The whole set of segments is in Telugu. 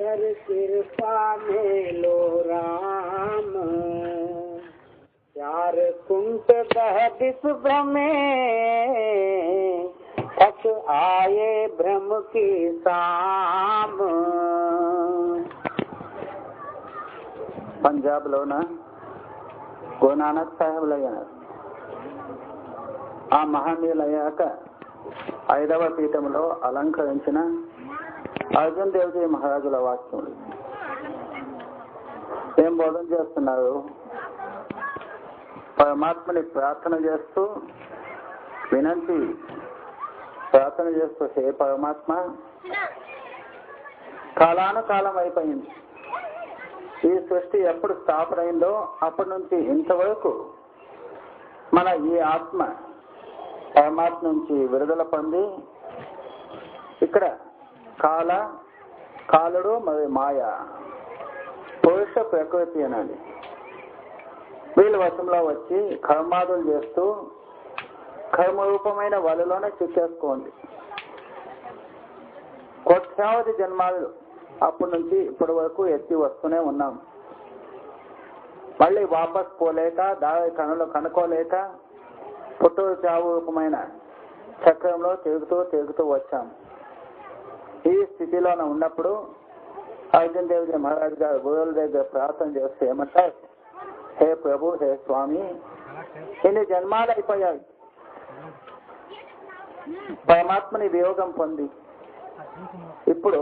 कर कृपा मेलो राम, चार कुंट बह विष भ्रमे, थक आए भ्रम की शाम। పంజాబ్ లోన గురునానక్ సాహెబ్ అయ్యారు. ఆ మహనీయులు అయ్యాక 5వ పీఠంలో అలంకరించిన అర్జున్ దేవ్జీ మహారాజుల వాక్యములు ఏం బోధన చేస్తున్నారు? పరమాత్మని ప్రార్థన చేస్తూ వినంతి ప్రార్థన చేస్తూ, హే పరమాత్మ, కాలానుకాలం అయిపోయింది. ఈ సృష్టి ఎప్పుడు స్థాపన అయిందో అప్పటి నుంచి ఇంతవరకు మన ఈ ఆత్మ పరమాత్మ నుంచి విడుదల పొంది ఇక్కడ కాలుడు మరియు మాయ, పురుష ప్రకృతి అనేది వీళ్ళ వశంలో వచ్చి కర్మాదులు చేస్తూ కర్మరూపమైన వలలోనే చిక్కేసుకోండి. కోట్యావధి జన్మాలు అప్పటి నుంచి ఇప్పటి వరకు ఎత్తి వస్తూనే ఉన్నాం. మళ్ళీ వాపస్ పోలేక, దారి కనులు కనుక్కోలేక పుట్టూరు చావు రూపమైన చక్రంలో తిరుగుతూ వచ్చాం. ఈ స్థితిలోనే ఉన్నప్పుడు అర్జున్ దేవ్జీ మహారాజ్ గారు గురువుల దగ్గర ప్రార్థన చేస్తే ఏమంటారు? హే ప్రభు, హే స్వామి, ఇన్ని జన్మాలు అయిపోయాయి. పరమాత్మని వియోగం పొంది ఇప్పుడు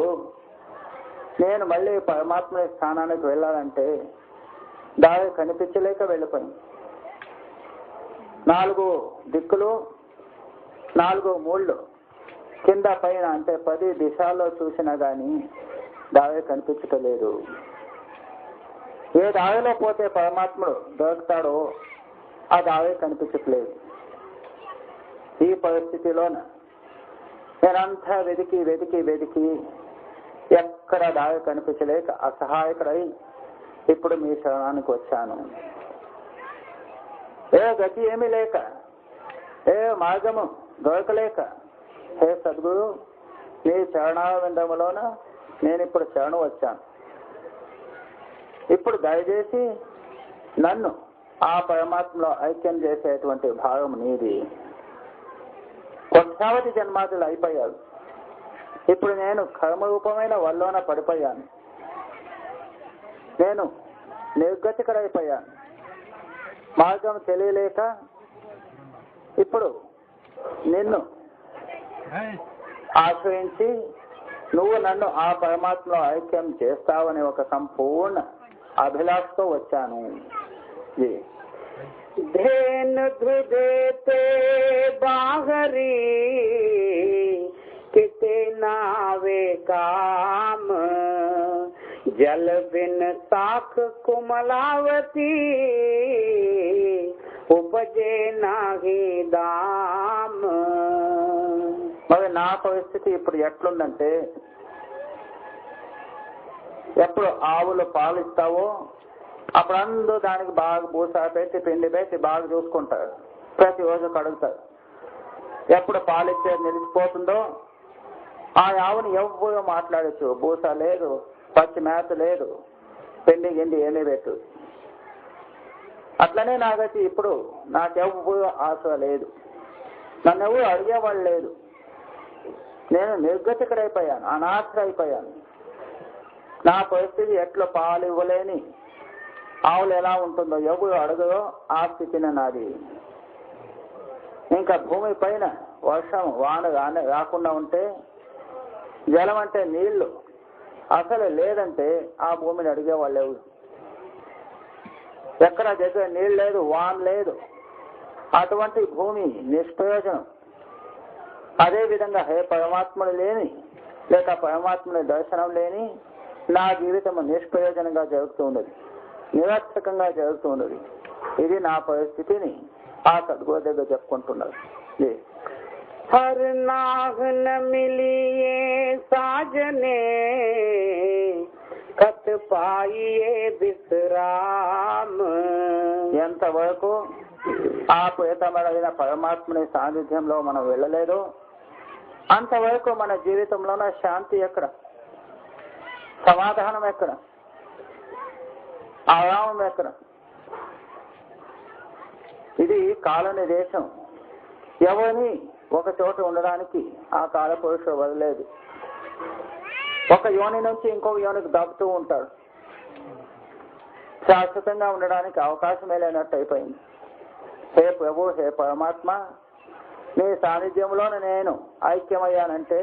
నేను మళ్ళీ పరమాత్మ స్థానానికి వెళ్ళాలంటే దారి కనిపించలేక వెళ్ళిపోయింది. 4 దిక్కులు, 4 మూళ్ళు, కింద పైన అంటే 10 దిశల్లో చూసినా గాని దారి కనిపించటలేదు. ఏ దారిలో పోతే పరమాత్ముడు దొరుకుతాడో ఆ దారి కనిపించట్లేదు. ఈ పరిస్థితిలోన నేనంతా వెతికి ఎక్కడ దారి కనిపించలేక అసహాయకుడై ఇప్పుడు మీ శరణానికి వచ్చాను. ఏ గతి ఏమీ లేక, ఏ మార్గము దొరకలేక, హే సద్గురు, నీ చరణావిందములోన నేను ఇప్పుడు శరణు వచ్చాను. ఇప్పుడు దయచేసి నన్ను ఆ పరమాత్మలో ఐక్యం చేసేటువంటి భాగం నీది. కోట్యావధి జన్మాదులు అయిపోయాడు. ఇప్పుడు నేను కర్మరూపమైన వల్లోన పడిపోయాను. నేను నిర్గతికుడైపోయాను. మార్గం తెలియలేక ఇప్పుడు నిన్ను ఆశ్రయించి నువ్వు నన్ను ఆ పరమాత్మలో ఐక్యం చేస్తావని ఒక సంపూర్ణ అభిలాషతో వచ్చాను. धेन धुदेते बाहरी, किते नावे काम, जल बिन साख कुमलावती, उपजे नाही दाम. మరి నా పరిస్థితి ఇప్పుడు ఎట్లుందంటే, ఎప్పుడు ఆవులు పాలు ఇస్తావో అప్పుడు అందరూ దానికి బాగా బూసా పెట్టి పిండి పెట్టి బాగా చూసుకుంటారు, ప్రతిరోజు కడుగుతారు. ఎప్పుడు పాలు ఇచ్చేది నిలిచిపోతుందో ఆ ఆవుని ఎవ్వరూ మాట్లాడచ్చు. బూసా లేదు, పచ్చి మేత లేదు, పిండి గిండి ఏమీ పెట్టు. అట్లనే నాకైతే ఇప్పుడు నాకెవ్వరూ ఆశ లేదు, నన్ను ఎవరు అడిగేవాళ్ళు లేదు. నేను నిర్గతికుడైపోయాను, అనాథరైపోయాను. నా పరిస్థితి ఎట్లా పాలు ఇవ్వలేని ఆవులు ఎలా ఉంటుందో ఎవరు అడగదో ఆ స్థితిని నాది. ఇంకా భూమి పైన వర్షం వాన రాకుండా ఉంటే, జలం అంటే నీళ్లు అసలు లేదంటే ఆ భూమిని అడిగేవాళ్ళు ఎవరు? ఎక్కడ దగ్గర నీళ్ళు లేదు, వాన లేదు, అటువంటి భూమి నిష్ప్రయోజనం. అదేవిధంగా హే పరమాత్ముడు లేని లేక పరమాత్ముని దర్శనం లేని నా జీవితం నిష్ప్రయోజనంగా జరుగుతూ ఉన్నది, నిరర్థకంగా జరుగుతూ ఉన్నది. ఇది నా పరిస్థితిని ఆ సద్గురు దగ్గర చెప్పుకుంటున్నారు. हर नाग न मिलिए साजने, खत पाइए विश्राम. ఎంతవరకు ఆ ప్రేతమైన పరమాత్మని సాన్నిధ్యంలో మనం వెళ్ళలేదు అంతవరకు మన జీవితంలోన శాంతి ఎక్కడ? సమాధానం ఎక్కడ? ఆరామం ఎక్కడ? ఇది కాలని దేశం. ఎవరిని ఒక చోట ఉండడానికి ఆ కాల పురుషుడు వదలేదు. ఒక యోని నుంచి ఇంకొక యోనికి దబ్బుతూ ఉంటాడు. శాశ్వతంగా ఉండడానికి అవకాశమే లేనట్టు అయిపోయింది. హే ప్రభు, హే పరమాత్మ, నీ సాన్నిధ్యంలోనే నేను ఐక్యమయ్యానంటే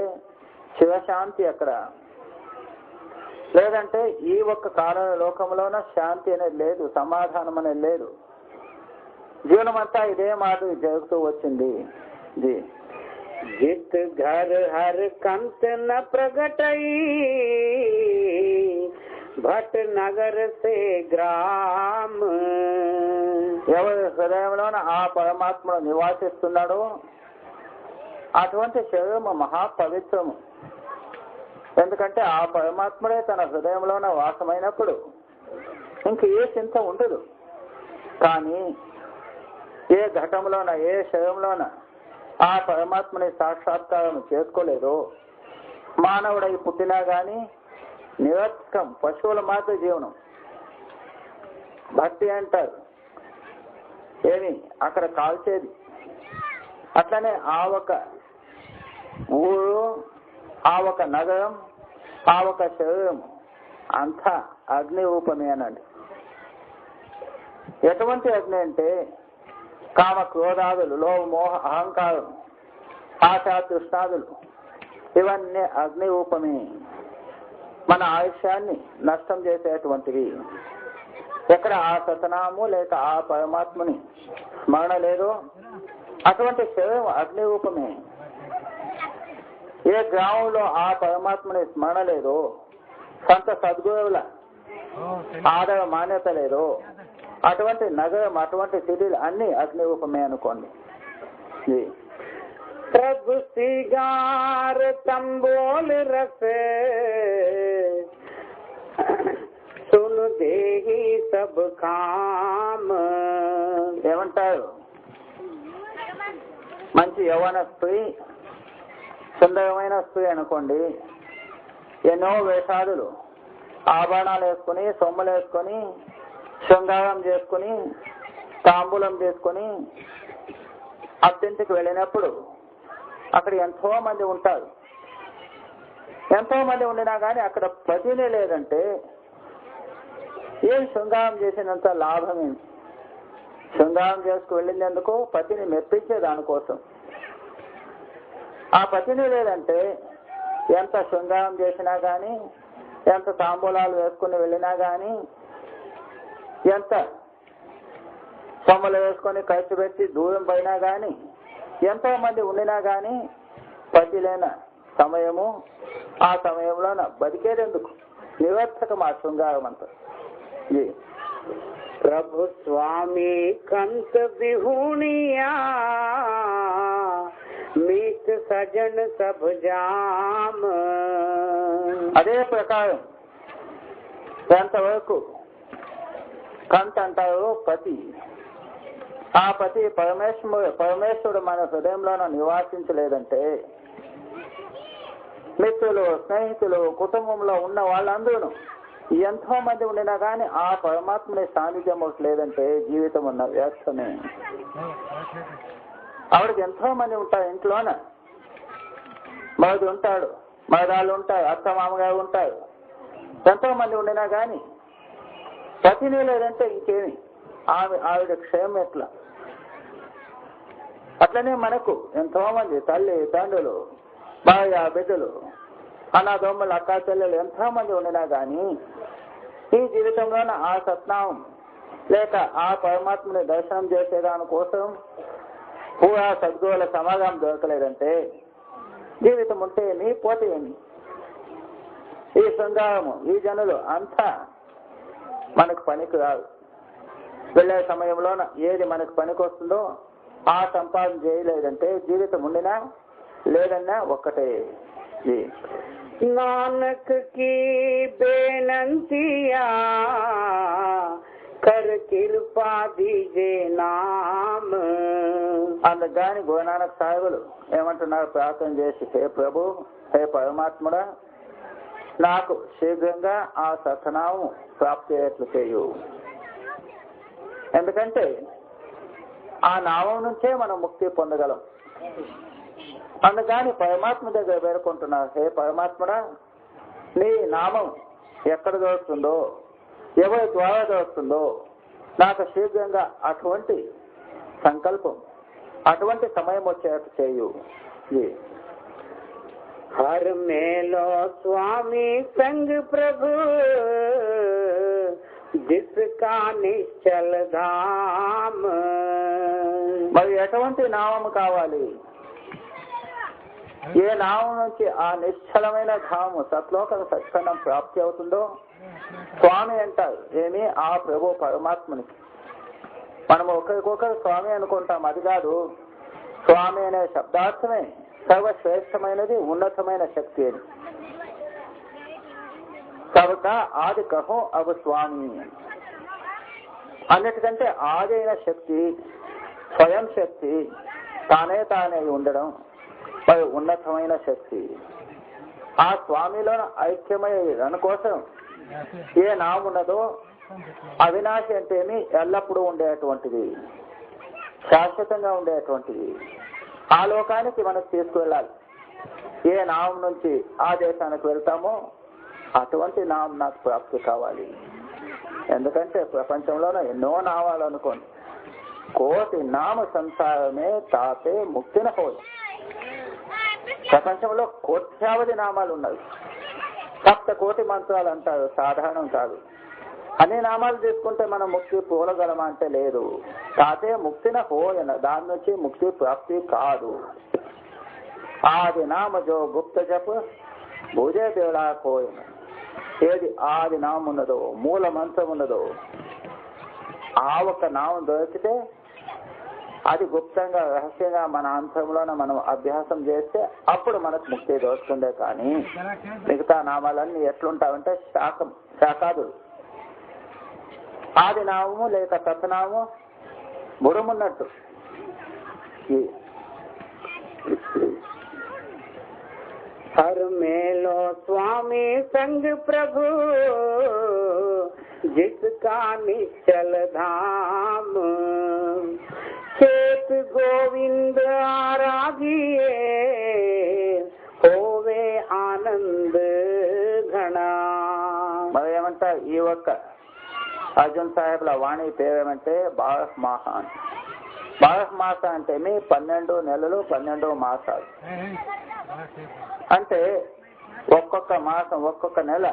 శివశాంతి ఎక్కడ? లేదంటే ఈ ఒక్క కాల లోకంలోన శాంతి అనేది లేదు, సమాధానం అనేది లేదు. జీవనం అంతా ఇదే మాట జరుగుతూ వచ్చింది. जित घर हर कंत न प्रगटई भट नगर से ग्राम. ఎవరి హృదయంలోన ఆ పరమాత్ముడు నివాసిస్తున్నాడో అటువంటి శరీరము మహాపవిత్రము. ఎందుకంటే ఆ పరమాత్ముడే తన హృదయంలోన వాసమైనప్పుడు ఇంక ఏ చింత ఉండదు. కానీ ఏ ఘటంలోన ఏ శరీరంలోన ఆ పరమాత్మని సాక్షాత్కారం చేసుకోలేదో మానవుడై పుట్టినా గాని నిరర్థకం, పశువుల మాత్ర జీవనం. భక్తి అంటారు ఏమి అక్కడ కాల్చేది. అట్లనే ఆ ఒక ఊరు, ఆ ఒక నగరం, ఆ ఒక శరీరం అంతా అగ్ని రూపమే అనండి. ఎటువంటి అగ్ని అంటే కామ క్రోధాదులు, లోభ మోహ అహంకారం, ఆశా తృష్ణాదులు ఇవన్నీ అగ్ని రూపమే. మన ఆయుష్యాన్ని నష్టం చేసేటువంటివి. ఎక్కడ ఆ సతనాము లేక ఆ పరమాత్మని స్మరణ లేదో అటువంటి శరీరం అగ్ని రూపమే. ఏ గ్రామంలో ఆ పరమాత్మని స్మరణ లేదో, సంత సద్గురువుల ఆదర మాన్యత లేదో అటువంటి నగరం, అటువంటి సిటీలు అన్ని అగ్ని రూపమే అనుకోండి. प्रभु सिगार तंबोल रस सुन देही सब काम. ఏమంటారు? మంచి యవ్వన స్త్రీ, సుందరమైన స్త్రీ అనుకోండి, ఎన్నో వేషాదులు, ఆభరణాలు వేసుకుని, సొమ్ములు వేసుకొని, శృంగారం చేసుకుని, తాంబూలం చేసుకుని అత్తింటికి వెళ్ళినప్పుడు అక్కడ ఎంతో మంది ఉంటారు. ఎంతో మంది ఉండినా కానీ అక్కడ పతినే లేదంటే ఏం శృంగారం చేసినంత లాభం ఏంటి? శృంగారం చేసుకు వెళ్ళినందుకు పతిని మెప్పించే దానికోసం. ఆ పతిని లేదంటే ఎంత శృంగారం చేసినా కానీ, ఎంత తాంబూలాలు వేసుకుని వెళ్ళినా కానీ, ఎంత సొమ్మలు వేసుకొని ఖర్చు పెట్టి దూరం పోయినా కానీ, ఎంతో మంది ఉండినా కానీ పతి లేన సమయము, ఆ సమయంలో బతికేదెందుకు? నిరర్థకం ఆ శృంగారం అంతా. प्रभु स्वामी कंत बिहुनिया मीत सजन सब जाम. అదే ప్రకారం ఎంతవరకు కంత అంటారు పతి. ఆ పతి పరమేశ్వరుడు మన హృదయంలోన నివాసించలేదంటే మిత్రులు, స్నేహితులు, కుటుంబంలో ఉన్న వాళ్ళందరూ ఎంతో మంది ఉండినా కానీ ఆ పరమాత్మని సాన్నిధ్యం లేదంటే జీవితం ఉన్న వ్యర్థమే. ఆవిడకి ఎంతో మంది ఉంటారు ఇంట్లోన. మరుదు ఉంటాడు, మరదాళ్ళు ఉంటారు, అత్త మామగారు ఉంటారు, ఎంతో మంది ఉండినా కానీ పతిని లేదంటే ఇంకేమి ఆవిడ క్షేమం ఎట్లా? అట్లనే మనకు ఎంతో మంది తల్లి, తండ్రులు, భార్య, బిడ్డలు, అన్నదమ్ములు, అక్కా చెల్లెలు ఎంతో మంది ఉండినా కానీ ఈ జీవితంలోన ఆ సత్నామం లేక ఆ పరమాత్మని దర్శనం చేసేదాని కోసం పూరా సద్గురువుల సమాగం దొరకలేదంటే జీవితం ఉంటే ఏమి, పోతే ఏమి? ఈ శృంగారము, ఈ జనులు అంతా మనకు పనికి రాదు. వెళ్ళే సమయంలోన ఏది మనకు పనికి వస్తుందో ఆ సంపాదన చేయలేదంటే జీవితం ఉండినా లేదన్నా ఒక్కటే. नानक की बेनंतिया कर कृपा दीजे नाम. అందుకని గురునానక్ సాహెబులు ఏమంటున్నారు? ప్రార్థన చేసి, హే ప్రభు, హే పరమాత్ముడా, నాకు శీఘ్రంగా ఆ సత్నామం ప్రాప్తి అయ్యేట్లు చేయు. ఎందుకంటే ఆ నామం నుంచే మనం ముక్తి పొందగలం. అందుకని పరమాత్మ దగ్గర వేడుకుంటున్నారు, హే పరమాత్మడా, నీ నామం ఎక్కడ దొరుకుతుందో, ఎవరి ద్వారా దొరుకుతుందో నాకు శీఘ్రంగా అటువంటి సంకల్పం, అటువంటి సమయం వచ్చేట్టు చేయు. हर मेलो स्वामी संग प्रभु, जिसका निश्चल धाम. మరి ఎటువంటి నామము కావాలి? ఏ నామం నుంచి ఆ నిశ్చలమైన ధాము సత్లోక సత్సంగం ప్రాప్తి అవుతుందో స్వామి అంటారు. ఏమి? ఆ ప్రభు పరమాత్మనికి. మనం ఒకరికొకరు స్వామి అనుకుంటాం, అది కాదు. స్వామి అనే శబ్దార్థమే సర్వశ్రేష్టమైనది, ఉన్నతమైన శక్తి అని. కాబట్టి ఆది కహో అవ స్వామి, అన్నిటికంటే ఆది అయిన శక్తి, స్వయం శక్తి, తానే ఉండడం మరి ఉన్నతమైన శక్తి. ఆ స్వామిలో ఐక్యమయ్యే దానికోసం ఏ నామున్నదో అవినాశి అంటేమి ఎల్లప్పుడూ ఉండేటువంటిది, శాశ్వతంగా ఉండేటువంటిది. ఆ లోకానికి మనకు తీసుకువెళ్ళాలి. ఏ నామం నుంచి ఆ దేశానికి వెళ్తామో అటువంటి నామం నాకు ప్రాప్తి కావాలి. ఎందుకంటే ప్రపంచంలోనే ఎన్నో నామాలు అనుకోండి, కోటి నామ సంసారమే తాతే ముక్తిన హోయి. ప్రపంచంలో కోట్యావధి నామాలు ఉన్నాయి. 7 కోటి మంత్రాలు అంటారు, సాధారణం కాదు. అన్ని నామాలు తీసుకుంటే మనం ముక్తి పోలగలమా అంటే లేదు. తాతే ముక్తిన హోయన, దాని నుంచి ముక్తి ప్రాప్తి కాదు. ఆది నామ జో గుప్త జప భుజే తేడా కోయన. ఏది ఆది నామం ఉన్నదో, మూల మంత్రం ఉన్నదో, ఆ ఒక్క నామం దొరికితే అది గుప్తంగా రహస్యంగా మన అంతరంలోనే మనం అభ్యాసం చేస్తే అప్పుడు మనకు ముక్తి దొరుకుతుందే. కానీ మిగతా నామాలన్నీ ఎట్లుంటావంటే శాఖాదులు. ఆది నామము లేక తత్నామము బుడమున్నట్టు. हर मेलो स्वामी संग प्रभु, जिसका निश्चल धाम. चेत गोविंद आराधिए, होवे आनंद घना. మరి ఏమంటారు? ఈ ఒక్క అర్జున్ సాహెబ్ల వాణి పేరేమంటే బారహ్ మాసాన్. బారహ్ మాస అంటే 12 నెలలు 12 మాసాలు. అంటే ఒక్కొక్క మాసం ఒక్కొక్క నెల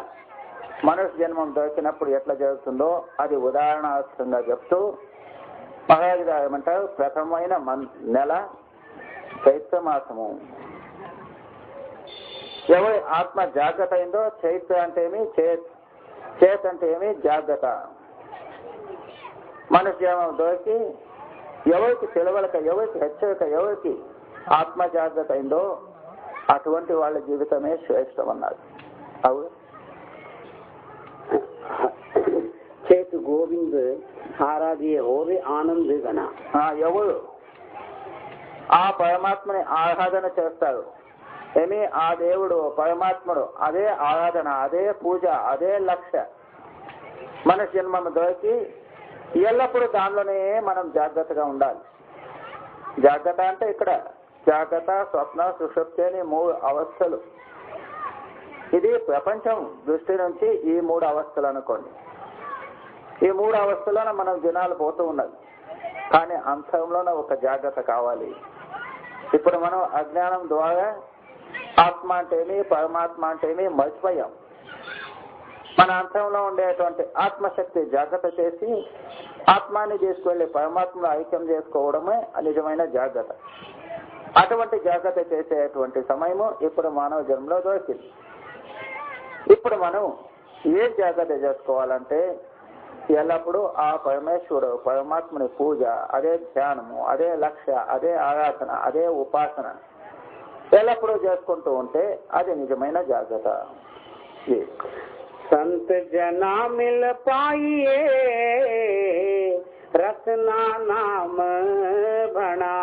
మనుష్య జన్మం దొరికినప్పుడు ఎట్లా జరుగుతుందో అది ఉదాహరణార్థంగా చెప్తూ మహారాజు గారు ఏమంటారు? ప్రథమమైన నెల చైత్ర మాసము. ఎవరి ఆత్మ జాగ్రత్త అయిందో, చైత్ర అంటే ఏమి, చేత్ అంటే ఏమి, జాగ్రత్త. మనుష్య జన్మం దొరికి ఎవరికి తెలవలక, ఎవరికి హెచ్చరిక, ఎవరికి ఆత్మ జాగ్రత్త అయిందో అటువంటి వాళ్ళ జీవితమే శ్రేష్టం అన్నారు. అవును. చేతు గోవింద్ ఆరాధ్య హోవే ఆనంద్ గణ. ఎవరు ఆ పరమాత్మని ఆరాధన చేస్తారు, ఏమి ఆ దేవుడు పరమాత్ముడు, అదే ఆరాధన, అదే పూజ, అదే లక్ష్య. మన జన్మము దొరికి ఎల్లప్పుడూ దానిలోనే మనం జాగ్రత్తగా ఉండాలి. జాగ్రత్త అంటే ఇక్కడ జాగ్రత్త, స్వప్న, సుషుప్తి అని 3 అవస్థలు. ఇది ప్రపంచం దృష్టి నుంచి ఈ 3 అవస్థలు అనుకోండి. ఈ 3 అవస్థలోనే మనం జనాలు పోతూ ఉన్నది. కానీ అంతరంలోనే ఒక జాగ్రత్త కావాలి. ఇప్పుడు మనం అజ్ఞానం ద్వారా ఆత్మ అంటేమి, పరమాత్మ అంటేమి మర్చిపోయాం. మన అంతరంలో ఉండేటువంటి ఆత్మశక్తి జాగ్రత్త చేసి ఆత్మాన్ని తీసుకువెళ్ళి పరమాత్మలో ఐక్యం చేసుకోవడమే నిజమైన జాగ్రత్త. అటువంటి జాగ్రత్త చేసేటువంటి సమయము ఇప్పుడు మానవ జన్మలో దొరికింది. ఇప్పుడు మనం ఏ జాగ్రత్త చేసుకోవాలంటే ఎల్లప్పుడూ ఆ పరమేశ్వరుడు పరమాత్మని పూజ, అదే ధ్యానము, అదే లక్ష్య, అదే ఆరాధన, అదే ఉపాసన ఎల్లప్పుడూ చేసుకుంటూ ఉంటే అది నిజమైన జాగ్రత్త. संत जना मिल पाइए, रसना नाम भणा.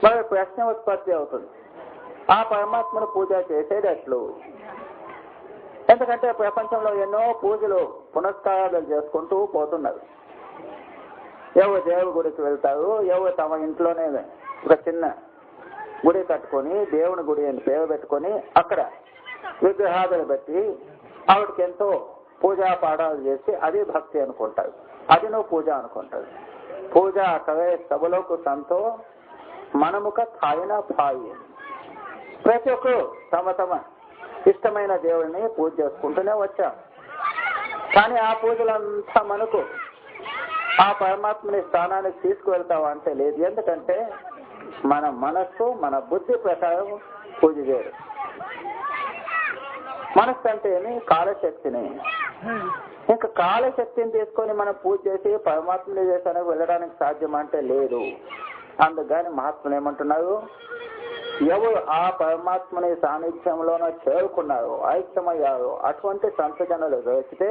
మరి ప్రశ్న ఉత్పత్తి అవుతుంది, ఆ పరమాత్మను పూజ చేసేది ఎట్లు? ఎందుకంటే ప్రపంచంలో ఎన్నో పూజలు పునస్కారాలు చేసుకుంటూ పోతున్నారు. ఎవరు దేవుడి గుడికి వెళ్తారు, ఎవరు తమ ఇంట్లోనే ఒక చిన్న గుడి కట్టుకొని దేవుని గుడి అని పేరు పెట్టుకొని అక్కడ విగ్రహాదులు పెట్టి ఆవిడకి ఎంతో పూజా పాఠాలు చేసి అది భక్తి అనుకుంటారు, అది నువ్వు పూజ అనుకుంటారు. పూజ కవే సభలోకు సంతో మనముక థాయిన భాయి. ప్రతి ఒక్కరు తమ తమ ఇష్టమైన దేవుడిని పూజ చేసుకుంటూనే వచ్చాం. కానీ ఆ పూజలంతా మనకు ఆ పరమాత్మని స్థానానికి తీసుకువెళ్తావా అంటే లేదు. ఎందుకంటే మన మనస్సు మన బుద్ధి ప్రకారం పూజ చేయరు. మనస్సు అంటే ఏమి? కాలశక్తిని. ఇంకా కాలశక్తిని తీసుకొని మనం పూజ చేసి పరమాత్మని చేసానికి వెళ్ళడానికి సాధ్యం అంటే లేదు. అందుకని మహాత్ములు ఏమంటున్నారు, ఎవరు ఆ పరమాత్మని సాన్నిధ్యంలోనో చేరుకున్నారో ఐక్యమయ్యారో అటువంటి సంతజనులు దొరికితే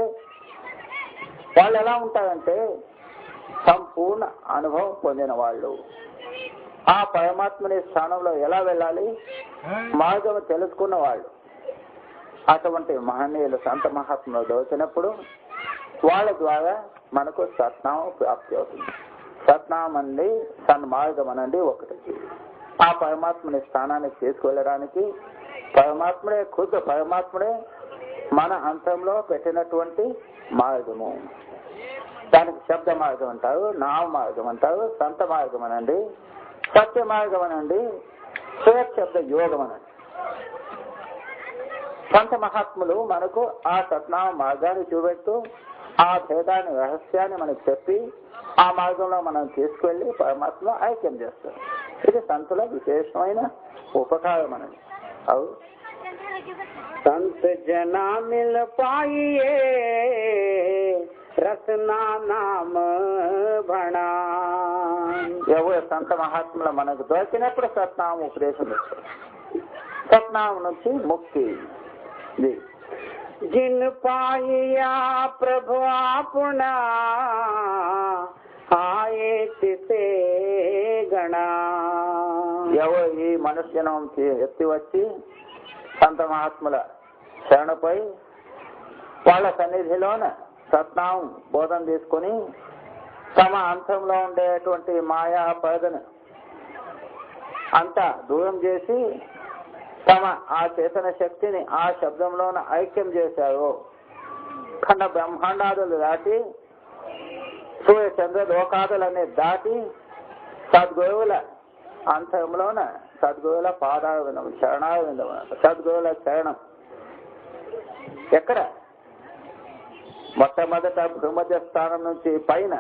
వాళ్ళు ఎలా ఉంటారంటే సంపూర్ణ అనుభవం పొందిన వాళ్ళు. ఆ పరమాత్మని స్థానంలో ఎలా వెళ్ళాలి మార్గం తెలుసుకున్న వాళ్ళు. అటువంటి మహనీయులు సంత మహాత్ములు దొరికినప్పుడు వాళ్ళ ద్వారా మనకు సత్నామం ప్రాప్తి అవుతుంది. సత్నామం అండి సన్మార్గం అనండి ఒకటి. ఆ పరమాత్మని స్థానానికి తీసుకువెళ్ళడానికి పరమాత్ముడే ఖుద్ పరమాత్ముడే మన అంతంలో పెట్టినటువంటి మార్గము. దానికి శబ్ద మార్గం అంటారు, నామ మార్గం అంటారు, సంత మార్గం అనండి, సత్య మార్గం అనండి, శబ్ద యోగం అనండి. సంత మహాత్ములు మనకు ఆ సత్నామ మార్గాన్ని చూపెడుతూ ఆ భేదాన్ని రహస్యాన్ని మనకు చెప్పి ఆ మార్గంలో మనం తీసుకువెళ్ళి పరమాత్మలో ఐక్యం చేస్తారు. ఇది సంతుల విశేషమైన ఉపకారం అనేది. అవు संत जना मिल पाइए रसना नाम भणा. ఎవరు సంత మహాత్ముల మనకు దొరికినప్పుడు సత్నామ ఉపదేశం ఇస్తారు. సత్నామం నుంచి ముక్తి. जिन पाइया प्रभु आपना आए तिसे गणा. ఎవరు ఈ మనుష్యనం ఎత్తి వచ్చి సంత మహాత్ముల శరణపై వాళ్ళ సన్నిధిలోన సత్నామం బోధన తీసుకుని తమ అంతంలో ఉండేటువంటి మాయా పరదను అంతా దూరం చేసి తమ ఆ చేతన శక్తిని ఆ శబ్దంలోన ఐక్యం చేశారు. ఖండ బ్రహ్మాండాదులు దాటి సూర్య చంద్ర లోకాదులన్నీ దాటి సద్గురువుల అంతరంలోన సద్గురువుల పాదాల విందం శరణాల విందం సద్గురువుల శరణం ఎక్కడ? మొట్టమొదట భూమధ్య స్థానం నుంచి పైన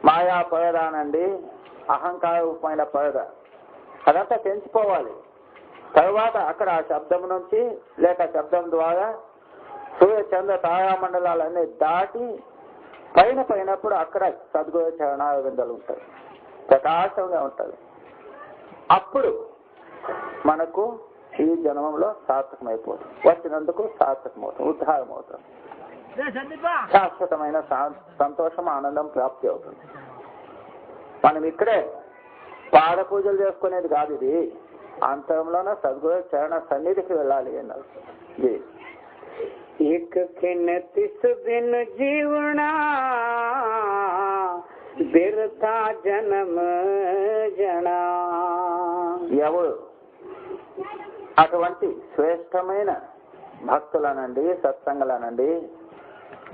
మాయా పరదానండి, అహంకారమైన పరద అదంతా తెంచిపోవాలి. తర్వాత అక్కడ ఆ శబ్దం నుంచి లేక శబ్దం ద్వారా సూర్య చంద్ర తారామండలాలన్నీ దాటి పైన పైనప్పుడు అక్కడ సద్గురు చరణాల విందలు ఉంటాయి, ప్రకాశంగా ఉంటుంది. అప్పుడు మనకు ఈ జన్మంలో సార్థకమైపోతుంది, వచ్చినందుకు సార్థకమవుతుంది, ఉద్ధారం అవుతుంది, శాశ్వతమైన సంతోషం ఆనందం ప్రాప్తి అవుతుంది. మనం ఇక్కడే పాద పూజలు చేసుకునేది కాదు, ఇది అంతరంలోనే సద్గురు చరణ సన్నిధికి వెళ్ళాలి అన్నారు. एक खिन तिस दिन जीवना बिरथा जन्म जना. ఎవరు అటువంటి శ్రేష్టమైన భక్తులనండి సత్సంగులనండి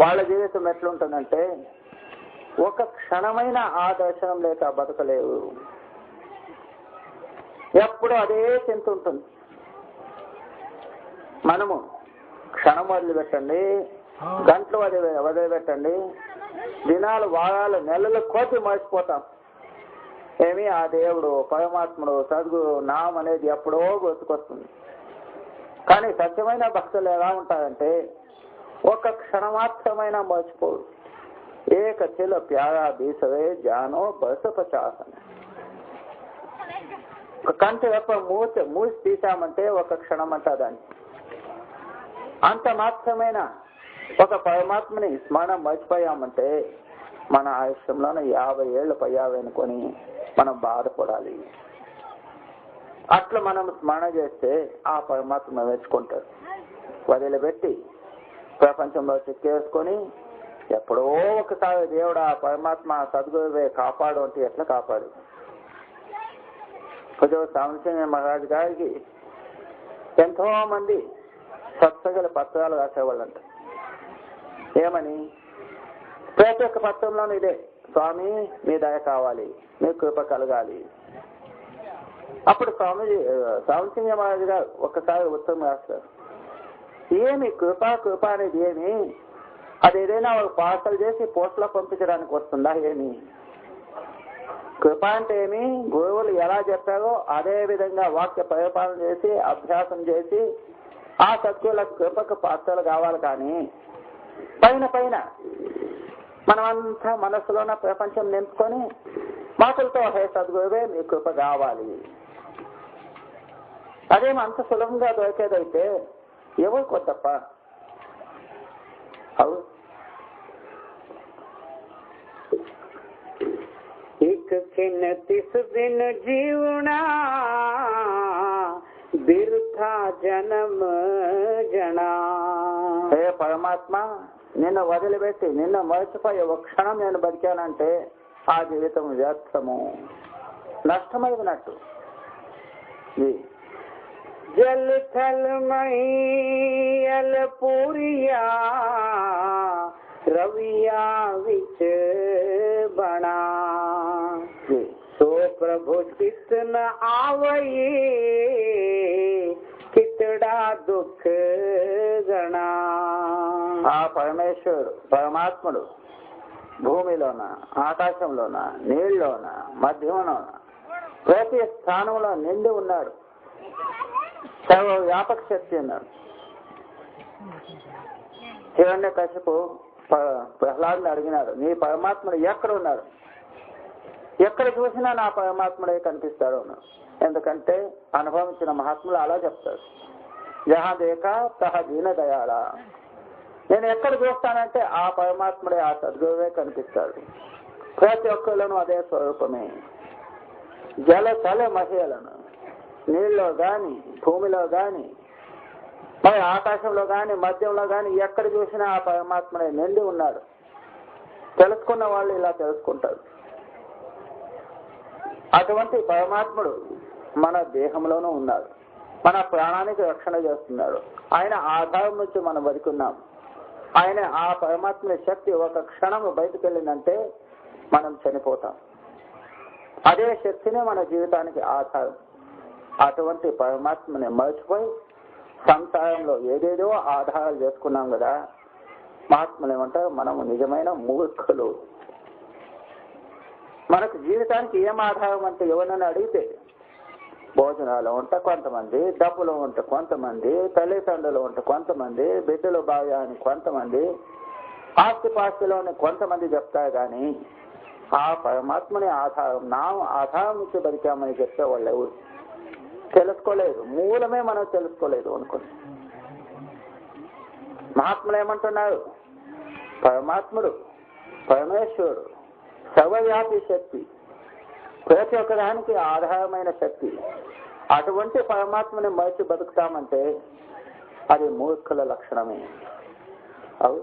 వాళ్ళ జీవితం ఎట్లుంటుందంటే ఒక క్షణమైన ఆ దర్శనం లేక బతకలేవు. ఎప్పుడు అదే చింత ఉంటుంది. మనము క్షణం వదిలిపెట్టండి, గంటలు వదిలిపెట్టండి, దినాలు వారాలు నెలలు కోతి మర్చిపోతాం. ఏమి ఆ దేవుడు పరమాత్ముడు సద్గురు నామం అనేది ఎప్పుడో గుర్తుకొస్తుంది. కానీ సత్యమైన భక్తులు ఎలా ఉంటారంటే ఒక క్షణమాత్రమైన మర్చిపోరు. ఏక చిల ప్యారా బీసవే జానో బసపచాసన. ఒక కంటి వెప్ప మూసి తీసామంటే ఒక క్షణం అంట దాన్ని. అంత మాత్రమైన ఒక పరమాత్మని స్మరణ మర్చిపోయామంటే మన ఆయుష్యంలోనే 50 ఏళ్ళు పయ్యావనుకొని మనం బాధపడాలి. అట్లా మనం స్మరణ చేస్తే ఆ పరమాత్మ మెచ్చుకుంటారు. వదిలిపెట్టి ప్రపంచంలో చిక్కేసుకొని ఎప్పుడో ఒకసారి దేవుడు ఆ పరమాత్మ సద్గురువే కాపాడు అంటే ఎట్లా కాపాడు? కొంచెం సామసింహ మహారాజు గారికి ఎంతో మంది సత్సగల పత్రాలు రాసేవాళ్ళంట. ఏమని? ప్రతి ఒక్క పత్రంలోనూ ఇదే, స్వామి మీ దయ కావాలి, మీ కృప కలగాలి. అప్పుడు సామసింహ మహారాజు గారు ఒక్కసారి ఉత్తరం రాస్తారు. ఏమి కృప అనేది ఏమి? అది ఏదైనా పార్సల్ చేసి పోస్ట్లో పంపించడానికి వస్తుందా ఏమి? కృప అంటే ఏమి? గురువులు ఎలా చెప్పారో అదే విధంగా వాక్య పరిపాలన చేసి అభ్యాసం చేసి ఆ సద్గురుల కృపకు పాత్రలు కావాలి. కానీ పైన మనమంతా మనసులోన ప్రపంచం నింపుకొని మాటలతో హే సద్గురువే మీ కృప కావాలి, అదేమో అంత సులభంగా దొరికేదైతే ఎవరికో తప్ప. అవు एक खिन तिस दिन जीवना बिरथा जन्म जना. హే పరమాత్మ, నిన్ను వదిలిపెట్టి నిన్ను మర్చిపోయి ఒక క్షణం నేను బతికానంటే ఆ జీవితం వ్యర్థము, నష్టమైనట్టు. जल थल महील पूरिया रविया विच बना. सो प्रभु चित न आवये कितड़ा दुख गणा. ఆ పరమేశ్వరుడు పరమాత్ముడు భూమిలోన ఆకాశంలోన నీళ్ళలోన మధ్యంలోన ప్రతి స్థానంలో నిండి ఉన్నాడు. సర్వ వ్యాపక శక్తి ఉన్నాడు. హిరణ్యకశిపు ప్రహ్లాదుని అడిగినాడు, నీ పరమాత్ముడు ఎక్కడ ఉన్నాడు? ఎక్కడ చూసినా నా పరమాత్ముడే కనిపిస్తాడు అన్నాడు. ఎందుకంటే అనుభవించిన మహాత్ములు అలా చెప్తారు, జహా దేకా తహ దీన దయాళ. నేను ఎక్కడ చూస్తానంటే ఆ పరమాత్ముడే, ఆ సద్గురువే కనిపిస్తాడు. ప్రతి ఒక్కరిలోనూ అదే స్వరూపమే. జల తల మహిళలను నీళ్ళలో గాని భూమిలో గాని మరి ఆకాశంలో గాని మధ్యంలో గాని ఎక్కడ చూసినా ఆ పరమాత్మనే నిండి ఉన్నాడు. తెలుసుకున్న వాళ్ళు ఇలా తెలుసుకుంటారు. అటువంటి పరమాత్ముడు మన దేహంలోనూ ఉన్నాడు, మన ప్రాణానికి రక్షణ చేస్తున్నాడు. ఆయన ఆధారం నుంచి మనం బతికున్నాం. ఆయన ఆ పరమాత్మ శక్తి ఒక క్షణం బయటకు వెళ్ళిందంటే మనం చనిపోతాం. అదే శక్తినే మన జీవితానికి ఆధారం. అటువంటి పరమాత్మని మర్చిపోయి సంసారంలో ఏదేదో ఆధారాలు చేసుకున్నాం కదా. మహాత్ములు ఏమంటారు, మనము నిజమైన మూర్ఖులు. మనకు జీవితానికి ఏం ఆధారం అంటే ఎవరినైనా అడిగితే భోజనాలు ఉంటే కొంతమంది, డబ్బులు ఉంటే కొంతమంది, తల్లిదండ్రులు ఉంటే కొంతమంది, బిడ్డలు బాగా అని కొంతమంది, ఆస్తిపాస్తులోని కొంతమంది చెప్తారు. కానీ ఆ పరమాత్మని ఆధారం, నా ఆధారం నుంచి బతికామని చెప్తే వాళ్ళు ఎవరు తెలుసుకోలేదు. మూలమే మనం తెలుసుకోలేదు అనుకోండి. మహాత్ములు ఏమంటున్నారు, పరమాత్ముడు పరమేశ్వరుడు సర్వవ్యాపి శక్తి, ప్రతి ఒక్కదానికి ఆధారమైన శక్తి. అటువంటి పరమాత్మని మరిచి బతుకుతామంటే అది మూర్ఖుల లక్షణమే. అవు